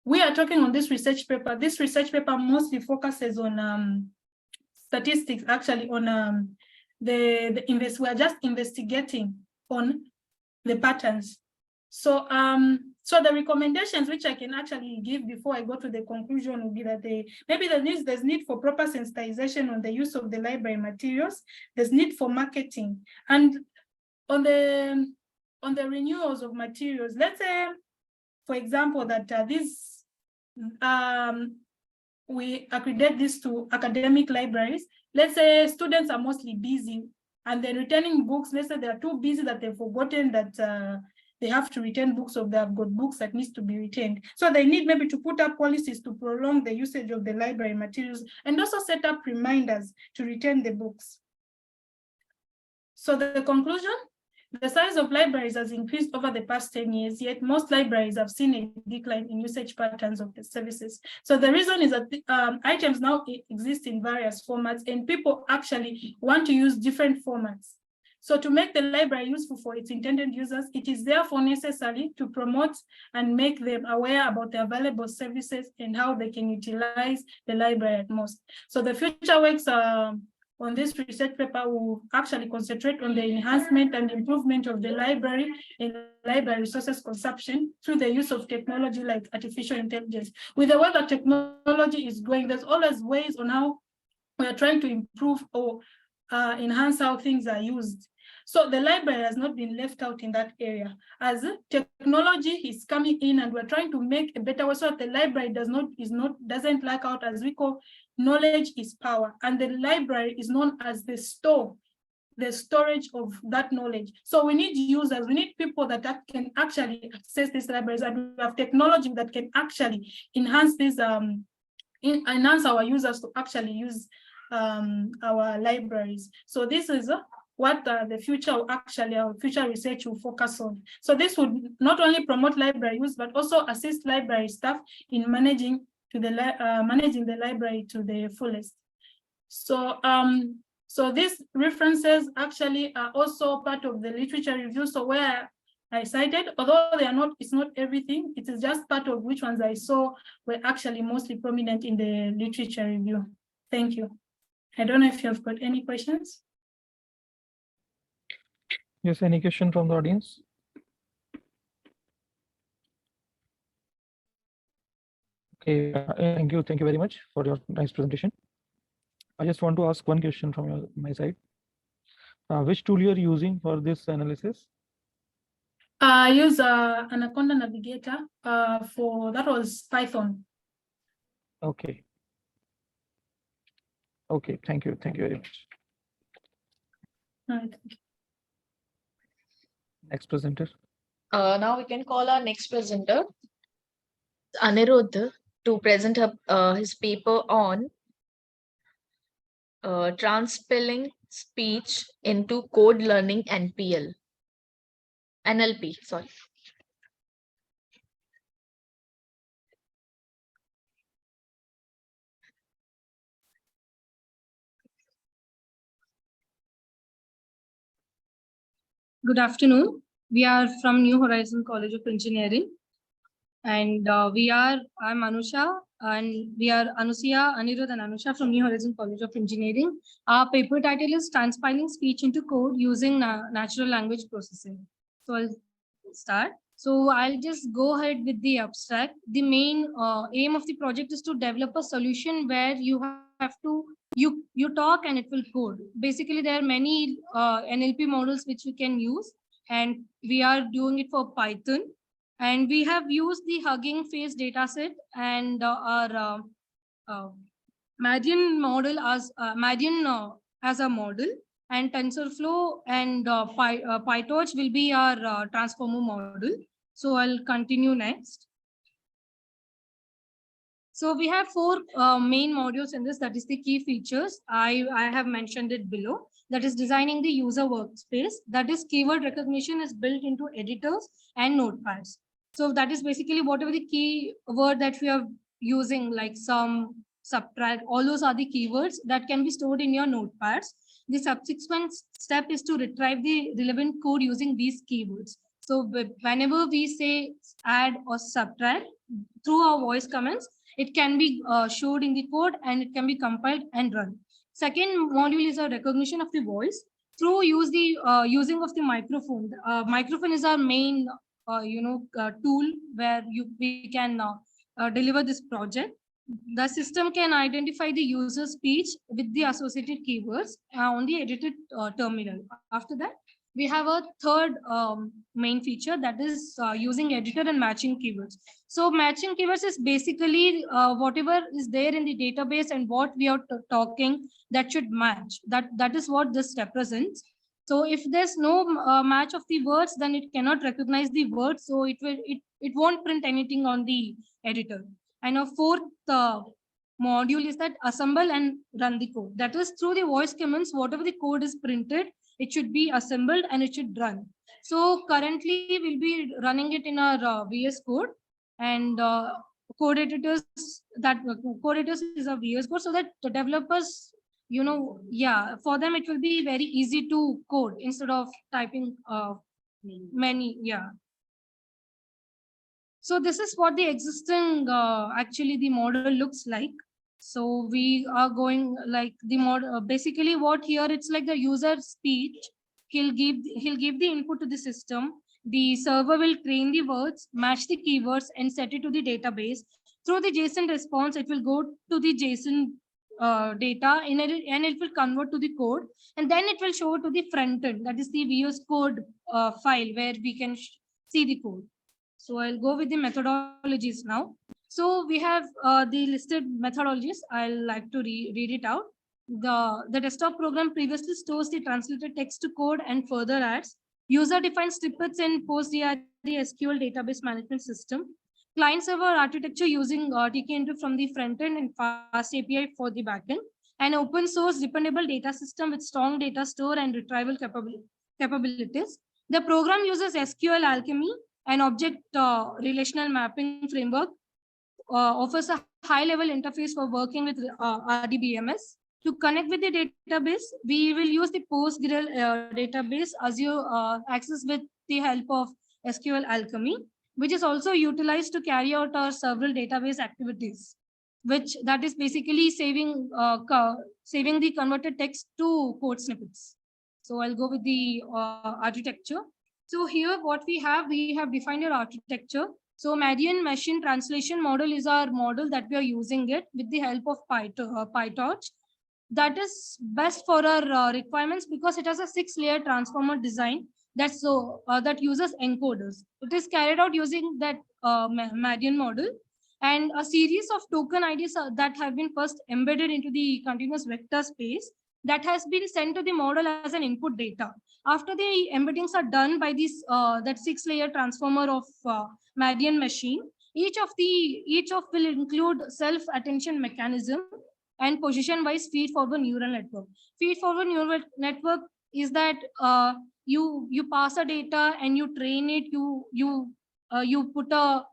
we are talking on this research paper mostly focuses on statistics, actually on we are just investigating on the patterns. So so the recommendations which I can actually give before I go to the conclusion will be that maybe there's need for proper sensitization on the use of the library materials. There's need for marketing, and on the renewals of materials. Let's say, for example, that we accredit this to academic libraries. Let's say students are mostly busy and they're returning books. Let's say they are too busy that they've forgotten that they have to return books, or they have got books that needs to be returned. So they need maybe to put up policies to prolong the usage of the library materials and also set up reminders to return the books. So the conclusion, the size of libraries has increased over the past 10 years, yet most libraries have seen a decline in usage patterns of the services. So the reason is that items now exist in various formats and people actually want to use different formats. So to make the library useful for its intended users, it is therefore necessary to promote and make them aware about the available services and how they can utilize the library at most. So the future works on this research paper will actually concentrate on the enhancement and improvement of the library and library resources consumption through the use of technology like artificial intelligence. With the way that technology is going, there's always ways on how we are trying to improve or enhance how things are used. So the library has not been left out in that area. As technology is coming in and we're trying to make a better way so that the library doesn't lack out, as we call knowledge is power. And the library is known as the storage of that knowledge. So we need users, we need people that can actually access these libraries, and we have technology that can actually enhance this, enhance our users to actually use our libraries. So this is what the future our future research will focus on. So this would not only promote library use, but also assist library staff in managing the library to the fullest. So so these references actually are also part of the literature review. So where I cited, although they are not, it's not everything, it is just part of which ones I saw were actually mostly prominent in the literature review. Thank you. I don't know if you have got any questions. Yes, any question from the audience? Okay, thank you very much for your nice presentation. I just want to ask one question from my side. Which tool you are using for this analysis? I use Anaconda Navigator for, that was Python. Okay. Okay, thank you very much. All right. Next presenter. Now we can call our next presenter, Anirudh, to present his paper on transpiling speech into code learning NLP. Sorry. Good afternoon. We are from New Horizon College of Engineering, and I'm Anusha, and we are Anusia, Anirudh and Anusha from New Horizon College of Engineering. Our paper title is Transpiling Speech into Code Using Natural Language Processing. So I'll start. So I'll just go ahead with the abstract. The main aim of the project is to develop a solution where you have to you talk and it will code. Basically, there are many NLP models which you can use, and we are doing it for Python. And we have used the Hugging Face dataset and our Median model as a model, and TensorFlow and PyTorch will be our transformer model. So I'll continue next. So we have four main modules in this. That is the key features. I have mentioned it below. That is designing the user workspace. That is keyword recognition is built into editors and notepads. So that is basically whatever the key word that we are using, like sum, subtract, all those are the keywords that can be stored in your notepads. The subsequent step is to retrieve the relevant code using these keywords. So whenever we say add or subtract through our voice commands, it can be showed in the code and it can be compiled and run. Second module is a recognition of the voice through using of the microphone. Microphone is our main tool where we can deliver this project. The system can identify the user speech with the associated keywords on the edited terminal. After that, we have a third main feature, that is using editor and matching keywords. So matching keywords is basically whatever is there in the database and what we are talking, that should match. That is what this represents. So if there's no match of the words, then it cannot recognize the words. So it won't print anything on the editor. And a fourth module is that assemble and run the code. That is through the voice commands, whatever the code is printed, it should be assembled and it should run. So currently we'll be running it in our VS Code, and code editors is a VS Code, so that the developers, for them it will be very easy to code instead of typing many. So this is what the existing actually the model looks like. So we are going like the model. Basically, what here it's like the user speech. He'll give the input to the system. The server will train the words, match the keywords, and set it to the database. Through the JSON response, it will go to the JSON data and it will convert to the code, and then it will show to the front end, that is the VS Code file where we can see the code. So I'll go with the methodologies now. So we have the listed methodologies. I'll like to read it out. The desktop program previously stores the translated text to code and further adds user-defined snippets in PostgreSQL database management system. Client-server architecture using tk from the front end and fast API for the backend. An open source dependable data system with strong data store and retrieval capabilities. The program uses SQL Alchemy, an object relational mapping framework, offers a high-level interface for working with RDBMS. To connect with the database, we will use the Postgres database as you access with the help of SQL Alchemy, which is also utilized to carry out our several database activities, which that is basically saving the converted text to code snippets. So I'll go with the architecture. So here what we have defined our architecture. So Marian machine translation model is our model that we are using it with the help of PyTorch. That is best for our requirements because it has a 6-layer transformer design that uses encoders. It is carried out using that Marian model, and a series of token IDs that have been first embedded into the continuous vector space that has been sent to the model as an input data. After the embeddings are done by this that 6-layer transformer of Marian machine, each of will include self-attention mechanism and position-wise feed-forward neural network. Feed-forward neural network is that you pass a data and you train it. You put a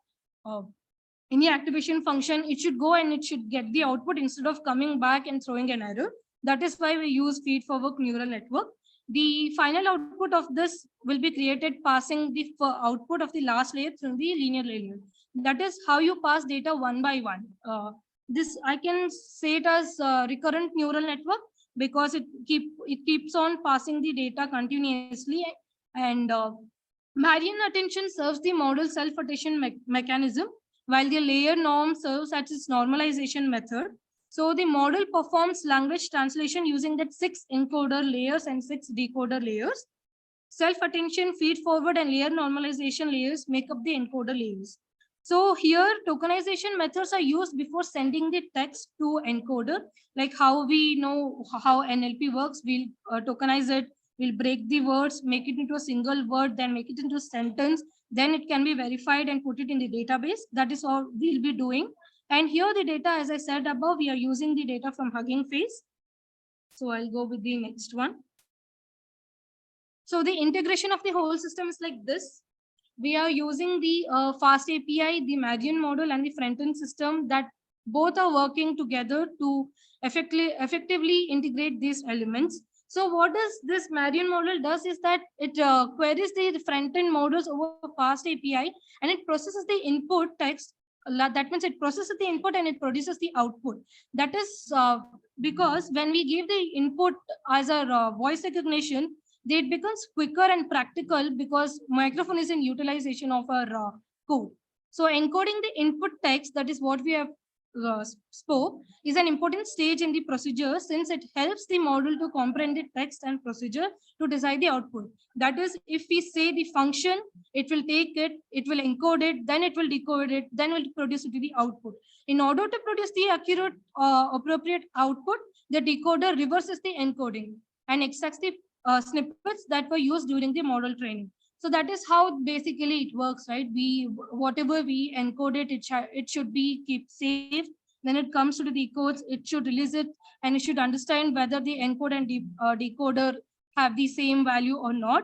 any activation function. It should go and it should get the output instead of coming back and throwing an error. That is why we use feed-forward neural network. The final output of this will be created passing the output of the last layer through the linear layer. That is how you pass data one by one. This I can say it as recurrent neural network because it keeps on passing the data continuously, and Marian attention serves the model self-attention mechanism, while the layer norm serves as its normalization method. So the model performs language translation using that 6 encoder layers and 6 decoder layers. Self-attention, feed-forward, and layer normalization layers make up the encoder layers. So here, tokenization methods are used before sending the text to encoder, like how we know how NLP works. We'll tokenize it, we'll break the words, make it into a single word, then make it into a sentence. Then it can be verified and put it in the database. That is all we'll be doing. And here the data, as I said above, we are using the data from Hugging Face. So I'll go with the next one. So the integration of the whole system is like this. We are using the fast API, the Marian model, and the front-end system that both are working together to effectively integrate these elements. So what does this Marian model does is that it queries the front-end models over fast API, and it processes the input text. That means it processes the input and it produces the output. That is because when we give the input as a voice recognition, it becomes quicker and practical because microphone is in utilization of our code. So encoding the input text, that is what we have spoke, is an important stage in the procedure since it helps the model to comprehend the text and procedure to decide the output. That is, if we say the function, it will take it, it will encode it, then it will decode it, then it will produce it to the output. In order to produce the accurate, appropriate output, the decoder reverses the encoding and extracts the snippets that were used during the model training. So that is how basically it works, right? Whatever we encode it should be kept safe. Then it comes to the decodes, it should release it, and it should understand whether the encode and decoder have the same value or not.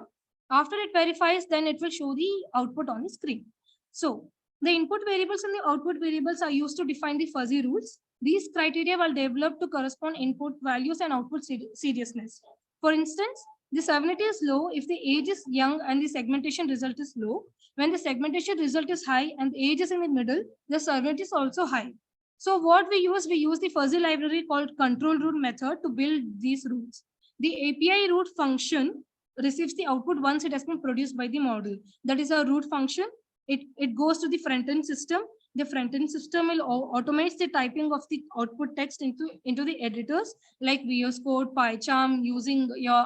After it verifies, then it will show the output on the screen. So the input variables and the output variables are used to define the fuzzy rules. These criteria were developed to correspond input values and output seriousness. For instance, the severity is low if the age is young and the segmentation result is low. When the segmentation result is high and the age is in the middle, the severity is also high. So what we use the fuzzy library called control root method to build these roots. The API root function receives the output once it has been produced by the model. That is a root function. It goes to the front-end system The front-end system will automate the typing of the output text into the editors like VS Code, PyCharm, using your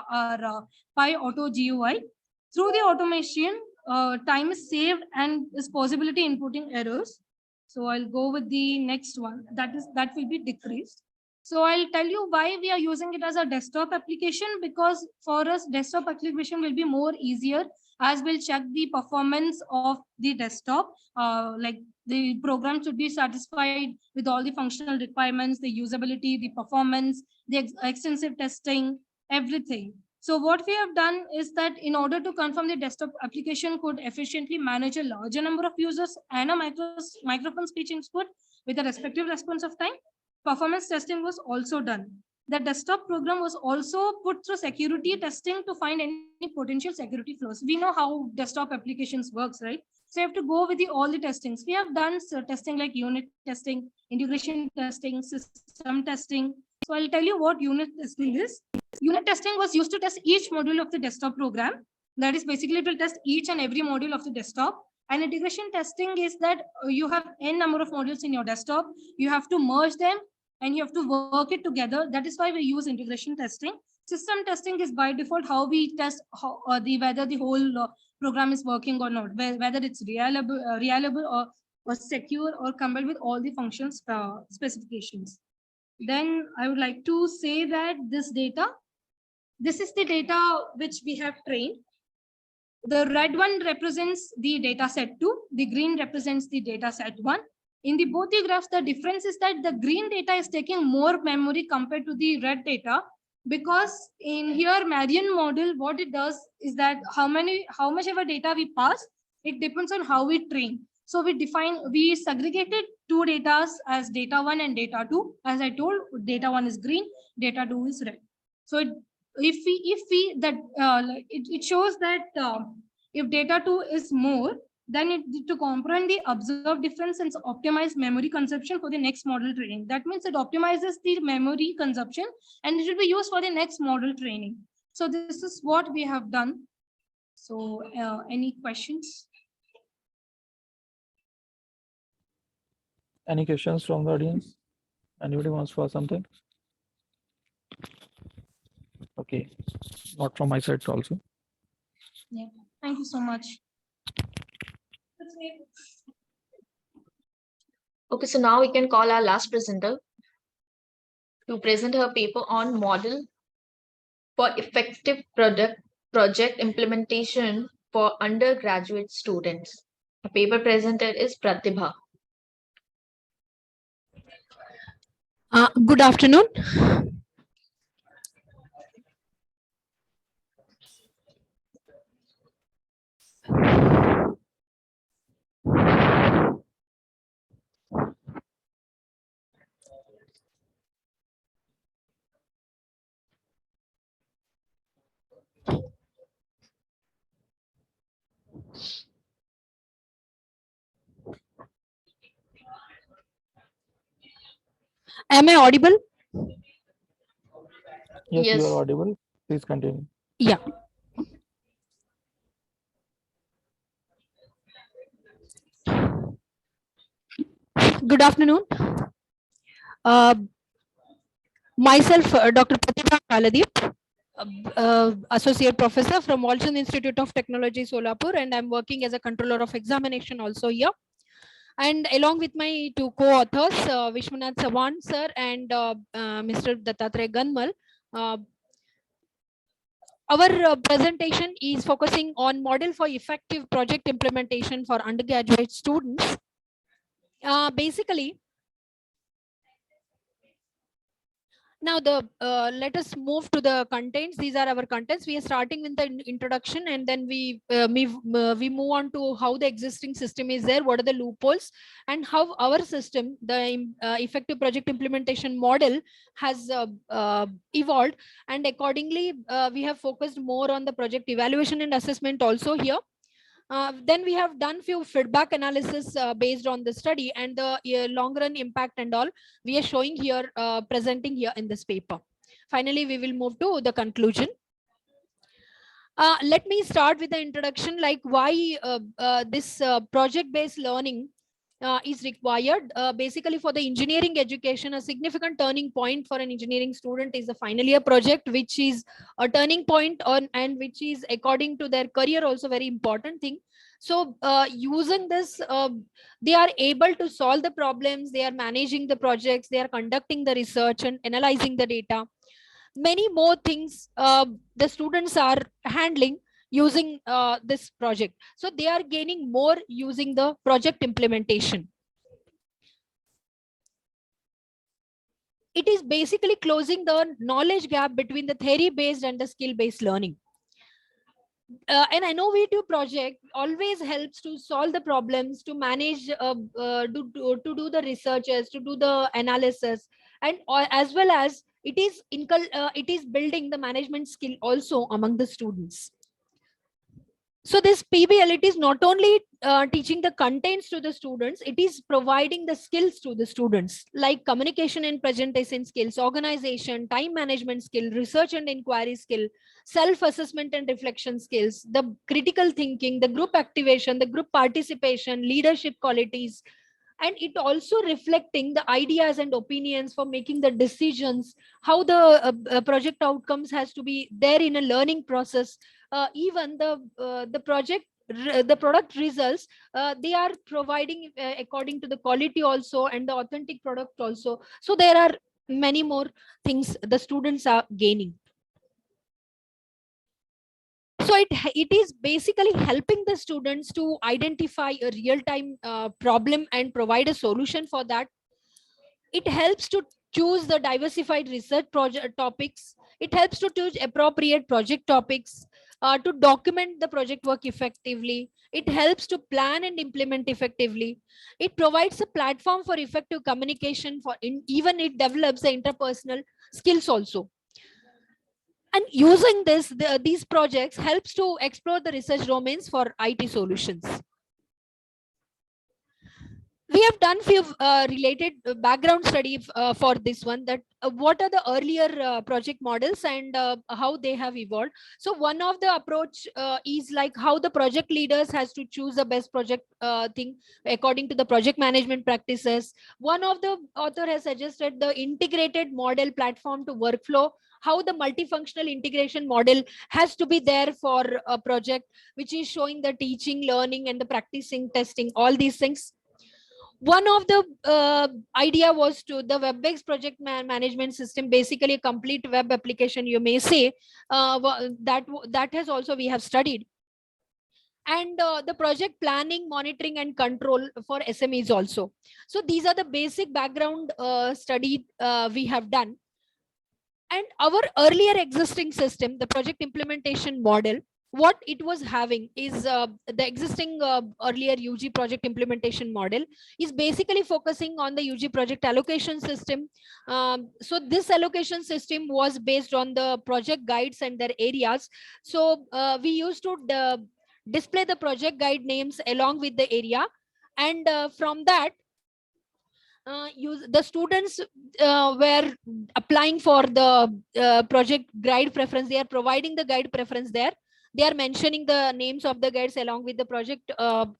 PyAuto GUI. Through the automation, time is saved and is possibility inputting errors. So I'll go with the next one. That will be decreased. So I'll tell you why we are using it as a desktop application, because for us, desktop application will be more easier, as we'll check the performance of the desktop. Like the program should be satisfied with all the functional requirements, the usability, the performance, the extensive testing, everything. So what we have done is that in order to confirm the desktop application could efficiently manage a larger number of users and a microphone speech input with a respective response of time, performance testing was also done. The desktop program was also put through security testing to find any potential security flaws. We know how desktop applications works, right? So you have to go with all the testings. We have done testing like unit testing, integration testing, system testing. So I'll tell you what unit testing is. Unit testing was used to test each module of the desktop program. That is basically it will test each and every module of the desktop. And integration testing is that you have n number of modules in your desktop. You have to merge them and you have to work it together. That is why we use integration testing. System testing is by default how we test whether the whole program is working or not, whether it's reliable or secure or compatible with all the functions specifications. Then I would like to say that this is the data which we have trained. The red one represents the data set 2, the green represents the data set 1. In the both the graphs, the difference is that the green data is taking more memory compared to the red data, because in here Marian model, what it does is that how much ever data we pass, it depends on how we train. So we segregated two data as data 1 and data 2. As I told, data 1 is green, data 2 is red. So it shows that if data 2 is more, then to comprehend the observed difference and optimize memory consumption for the next model training. That means it optimizes the memory consumption and it will be used for the next model training. So this is what we have done. So any questions? Any questions from the audience? Anybody wants to ask something? Okay, not from my side also. Yeah, thank you so much. Okay, so now we can call our last presenter to present her paper on model for effective project implementation for undergraduate students. The paper presenter is Pratibha. Good afternoon. Am I audible? Yes, Yes. you are audible. Please continue. Yeah. Good afternoon. Myself, Dr. Pratibha Kaladeep, Associate Professor from Walchand Institute of Technology, Solapur, and I'm working as a controller of examination also here. And along with my two co-authors, Vishwanath Sawan sir and Mr. Dattatreya Ganmal, our presentation is focusing on model for effective project implementation for undergraduate students. Basically, now let us move to the contents. These are our contents. We are starting with the introduction, and then we move on to how the existing system is there, what are the loopholes, and how our system, the effective project implementation model, has evolved. And accordingly, we have focused more on the project evaluation and assessment also here. Then we have done few feedback analysis based on the study, and the long run impact and all we are showing here, presenting here in this paper. Finally, we will move to the conclusion. Let me start with the introduction, like why this project based learning is required. Basically, for the engineering education, a significant turning point for an engineering student is the final year project, which is a turning point on, and which is according to their career also very important thing. So using this, they are able to solve the problems, they are managing the projects, they are conducting the research and analyzing the data. Many more things the students are handling using this project. So they are gaining more using the project implementation. It is basically closing the knowledge gap between the theory based and the skill based learning. An innovative project always helps to solve the problems, to manage, to do the researches, to do the analysis, and as well as it is building the management skill also among the students. So this PBL, it is not only teaching the contents to the students, it is providing the skills to the students, like communication and presentation skills, organization, time management skill, research and inquiry skill, self-assessment and reflection skills, the critical thinking, the group activation, the group participation, leadership qualities, and it also reflecting the ideas and opinions for making the decisions, how the project outcomes has to be there in a learning process. Even the the product results, they are providing according to the quality also, and the authentic product also. So there are many more things the students are gaining. So it is basically helping the students to identify a real-time problem and provide a solution for that. It helps to choose the diversified research project topics. It helps to choose appropriate project topics, to document the project work effectively. It helps to plan and implement effectively. It provides a platform for effective communication, even it develops the interpersonal skills also. And using these projects helps to explore the research domains for IT solutions. We have done few related background study for this one, that what are the earlier project models and how they have evolved. So one of the approach is like how the project leaders has to choose the best project thing according to the project management practices. One of the author has suggested the integrated model platform to workflow, how the multifunctional integration model has to be there for a project, which is showing the teaching, learning, and the practicing, testing, all these things. One of the idea was to the web-based project management system, basically a complete web application, you may say. That has also we have studied. And the project planning, monitoring, and control for SMEs also. So these are the basic background study we have done. And our earlier existing system, the project implementation model, what it was having is the existing earlier UG project implementation model is basically focusing on the UG project allocation system. So this allocation system was based on the project guides and their areas. So we used to display the project guide names along with the area, and from that the students were applying for the project guide preference. They are providing the guide preference there. They are mentioning the names of the guides along with the project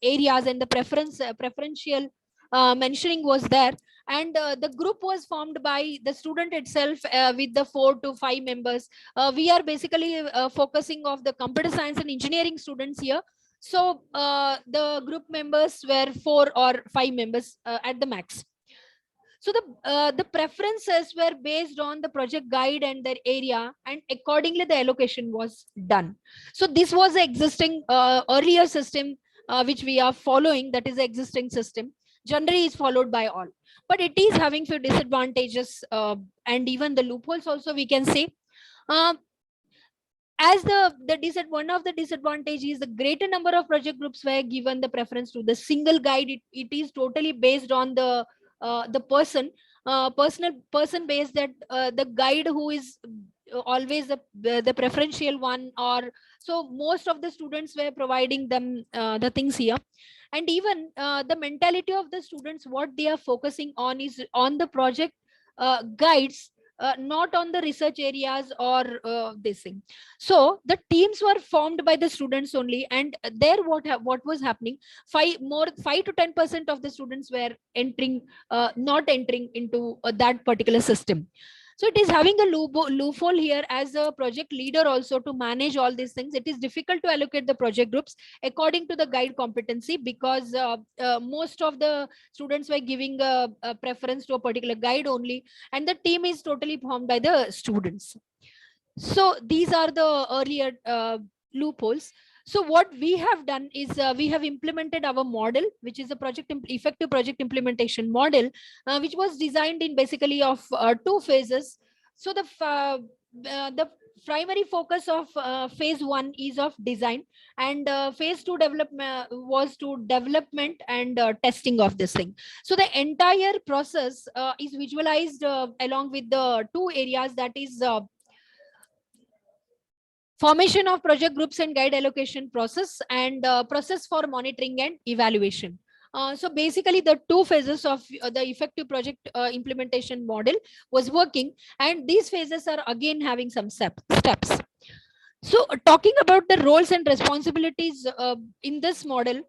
areas, and the preferential mentioning was there. And the group was formed by the student itself with the 4 to 5 members. We are basically focusing of the computer science and engineering students here. So the group members were 4 or 5 members at the max. So the preferences were based on the project guide and their area, and accordingly the allocation was done. So this was the existing earlier system which we are following. That is the existing system. Generally is followed by all, but it is having few disadvantages and even the loopholes also, we can say. As one of the disadvantages is the greater number of project groups were given the preference to the single guide. It is totally based on the person based, that the guide who is always the preferential one, or so most of the students were providing them the things here. And even the mentality of the students, what they are focusing on is on the project guides not on the research areas or this thing. So the teams were formed by the students only, and there what was happening, 5 to 10% of the students were entering, not entering into that particular system. So it is having a loophole here. As a project leader also, to manage all these things, it is difficult to allocate the project groups according to the guide competency, because most of the students were giving a preference to a particular guide only, and the team is totally formed by the students. So these are the earlier loopholes. So what we have done is we have implemented our model, which is a effective project implementation model, which was designed in basically of 2 phases. So the primary focus of phase 1 is of design, and phase 2 development was to development and testing of this thing. So the entire process is visualized along with the 2 areas, that is formation of project groups and guide allocation process, and process for monitoring and evaluation. So basically the 2 phases of the effective project implementation model was working, and these phases are again having some steps. So talking about the roles and responsibilities in this model,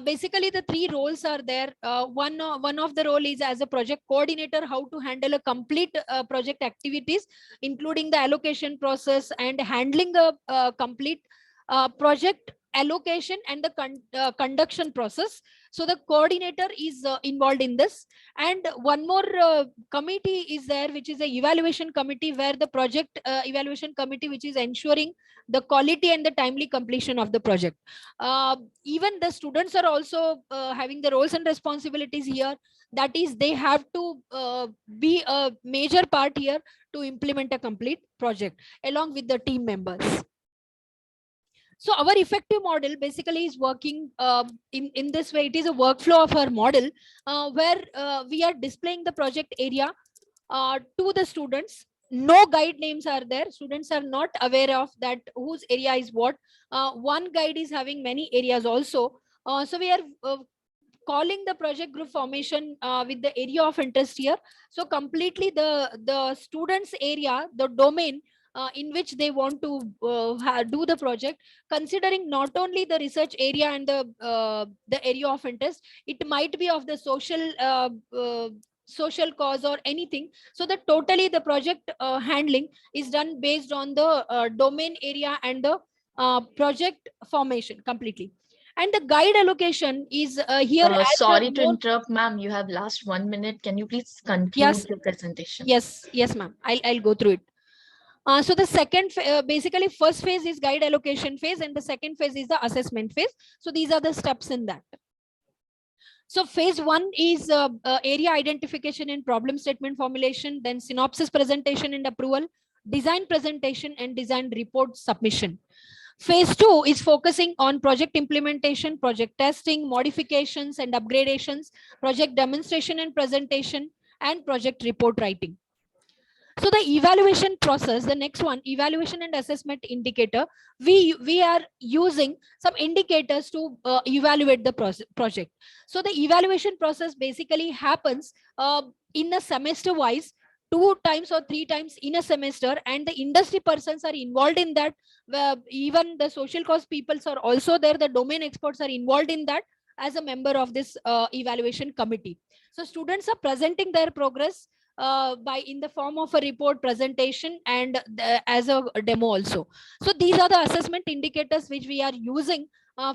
basically the 3 roles are there. One of the role is as a project coordinator, how to handle a complete project activities, including the allocation process and handling a complete project allocation and the conduction process. So the coordinator is involved in this. And one more committee is there, which is a evaluation committee, where the project evaluation committee, which is ensuring the quality and the timely completion of the project. Even the students are also having the roles and responsibilities here. That is, they have to be a major part here to implement a complete project along with the team members. So our effective model basically is working in this way. It is a workflow of our model where we are displaying the project area to the students. No guide names are there. Students are not aware of that whose area is what. One guide is having many areas also. So we are calling the project group formation with the area of interest here. So completely the students area, the domain in which they want to do the project, considering not only the research area and the area of interest, it might be of the social cause or anything. So that totally the project handling is done based on the domain area and the project formation completely. And the guide allocation is here as Sorry a to interrupt, ma'am. You have last 1 minute. Can you please conclude Yes. your presentation? Yes, ma'am. I'll go through it. So the basically first phase is guide allocation phase, and the second phase is the assessment phase. So these are the steps in that. So phase 1 is area identification and problem statement formulation, then synopsis presentation and approval, design presentation and design report submission. Phase 2 is focusing on project implementation, project testing, modifications and upgradations, project demonstration and presentation, and project report writing. So the evaluation process, the next one, evaluation and assessment indicator, we are using some indicators to evaluate the project. So the evaluation process basically happens in a semester wise, 2 times or 3 times in a semester, and the industry persons are involved in that. Even the social cause peoples are also there. The domain experts are involved in that as a member of this evaluation committee. So students are presenting their progress by in the form of a report presentation and as a demo also. So these are the assessment indicators which we are using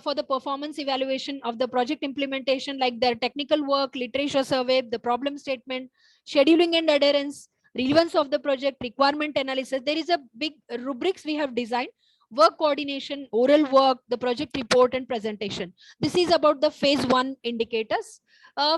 for the performance evaluation of the project implementation, like their technical work, literature survey, the problem statement, scheduling and adherence, relevance of the project, requirement analysis. There is a big rubrics we have designed: work coordination, oral work, the project report and presentation. This is about the phase 1 indicators.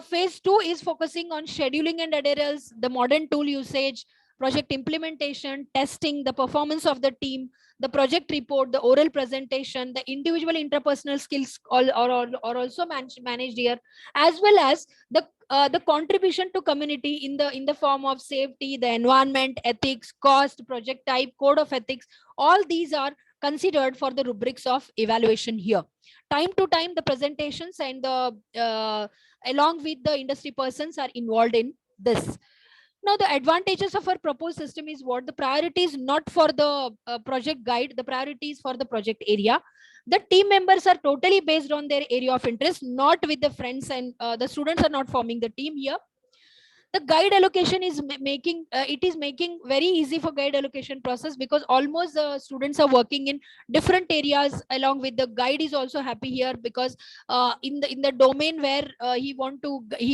Phase 2 is focusing on scheduling and adherence, the modern tool usage, project implementation, testing, the performance of the team, the project report, the oral presentation, the individual interpersonal skills are also managed here, as well as the contribution to community in the form of safety, the environment, ethics, cost, project type, code of ethics. All these are considered for the rubrics of evaluation here. Time to time, the presentations and the along with the industry persons are involved in this. Now, the advantages of our proposed system is what? The priority is not for the project guide, the priority is for the project area. The team members are totally based on their area of interest, not with the friends, and the students are not forming the team here. The guide allocation is making it is making very easy for guide allocation process, because almost the students are working in different areas along with the guide is also happy here, because in the domain where he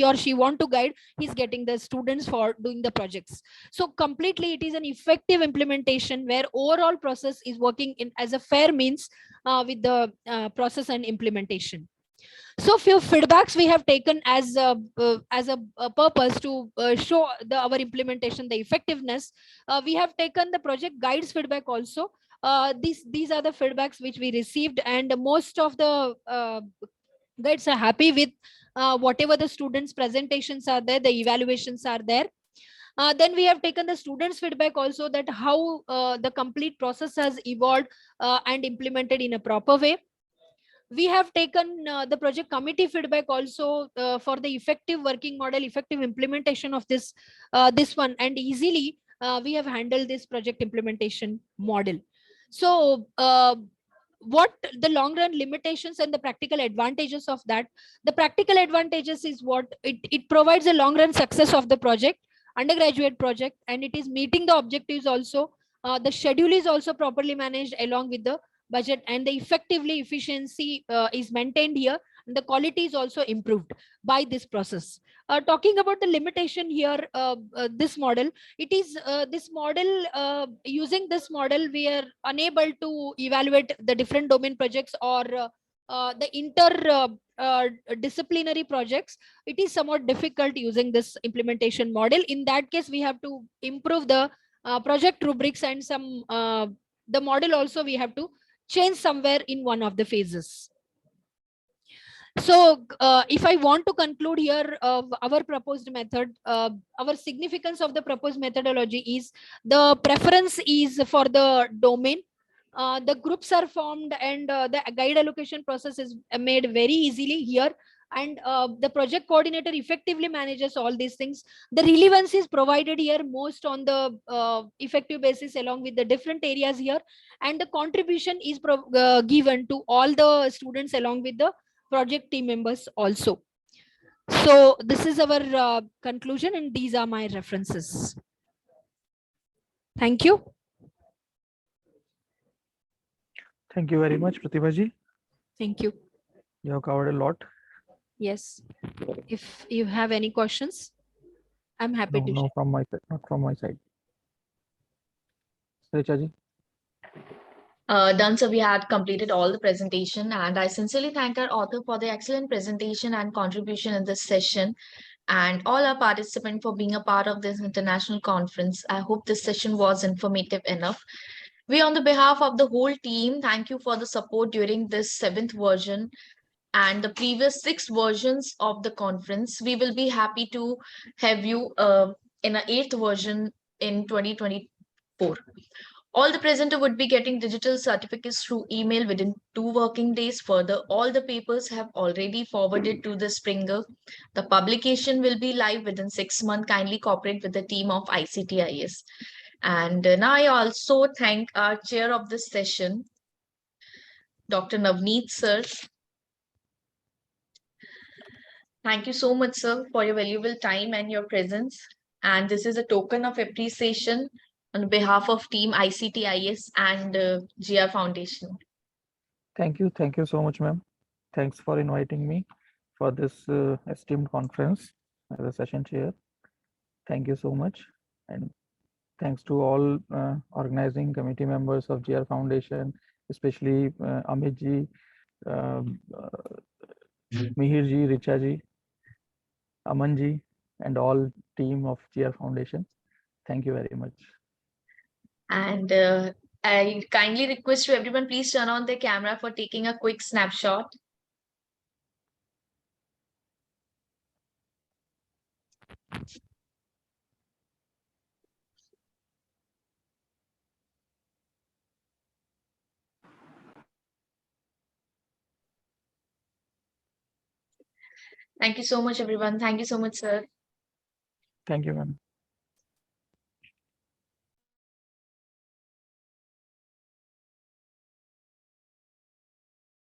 or she want to guide, he's getting the students for doing the projects. So completely it is an effective implementation where overall process is working in as a fair means with the process and implementation. So few feedbacks we have taken as a purpose to show our implementation, the effectiveness. We have taken the project guides feedback also. These are the feedbacks which we received, and most of the guides are happy with whatever the students' presentations are there, the evaluations are there. Then we have taken the students' feedback also, that how the complete process has evolved and implemented in a proper way. We have taken the project committee feedback also for the effective working model, effective implementation of this one, and easily we have handled this project implementation model. So what the long run limitations and the practical advantages of that? The practical advantages is what it provides a long run success of the project, undergraduate project, and it is meeting the objectives also. The schedule is also properly managed along with the budget, and the effectively efficiency is maintained here, and the quality is also improved by this process. Talking about the limitation here, this model, it is this model, using this model we are unable to evaluate the different domain projects or the disciplinary projects. It is somewhat difficult using this implementation model. In that case, we have to improve the project rubrics, and some the model also we have to change somewhere in one of the phases. So if I want to conclude here our proposed method, our significance of the proposed methodology is the preference is for the domain. The groups are formed, and the guide allocation process is made very easily here, and the project coordinator effectively manages all these things. The relevance is provided here most on the effective basis along with the different areas here, and the contribution is given to all the students along with the project team members also. So this is our conclusion, and these are my references. Thank you. Thank you very much, Pratibha ji. Thank you. You have covered a lot. Yes. If you have any questions, I'm happy to. No, from my side, not from my side. Richa ji. Done, so we had completed all the presentation, and I sincerely thank our author for the excellent presentation and contribution in this session, and all our participants for being a part of this international conference. I hope this session was informative enough. We, on the behalf of the whole team, thank you for the support during this 7th version and the previous 6 versions of the conference. We will be happy to have you in an 8th version in 2024. All the presenter would be getting digital certificates through email within 2 working days. Further, all the papers have already forwarded to the Springer. The publication will be live within 6 months. Kindly cooperate with the team of ICTIS. And now I also thank our chair of this session, Dr. Navneet sir. Thank you so much, sir, for your valuable time and your presence. And this is a token of appreciation on behalf of team ICTIS and GR Foundation. Thank you so much, ma'am. Thanks for inviting me for this esteemed conference as a session chair. Thank you so much, and thanks to all organizing committee members of GR Foundation, especially Amit ji, Mihir ji, Richa ji, Aman ji, and all team of GR Foundation. Thank you very much. And I kindly request to everyone, please turn on the camera for taking a quick snapshot. Thank you so much, everyone. Thank you so much, sir. Thank you, ma'am.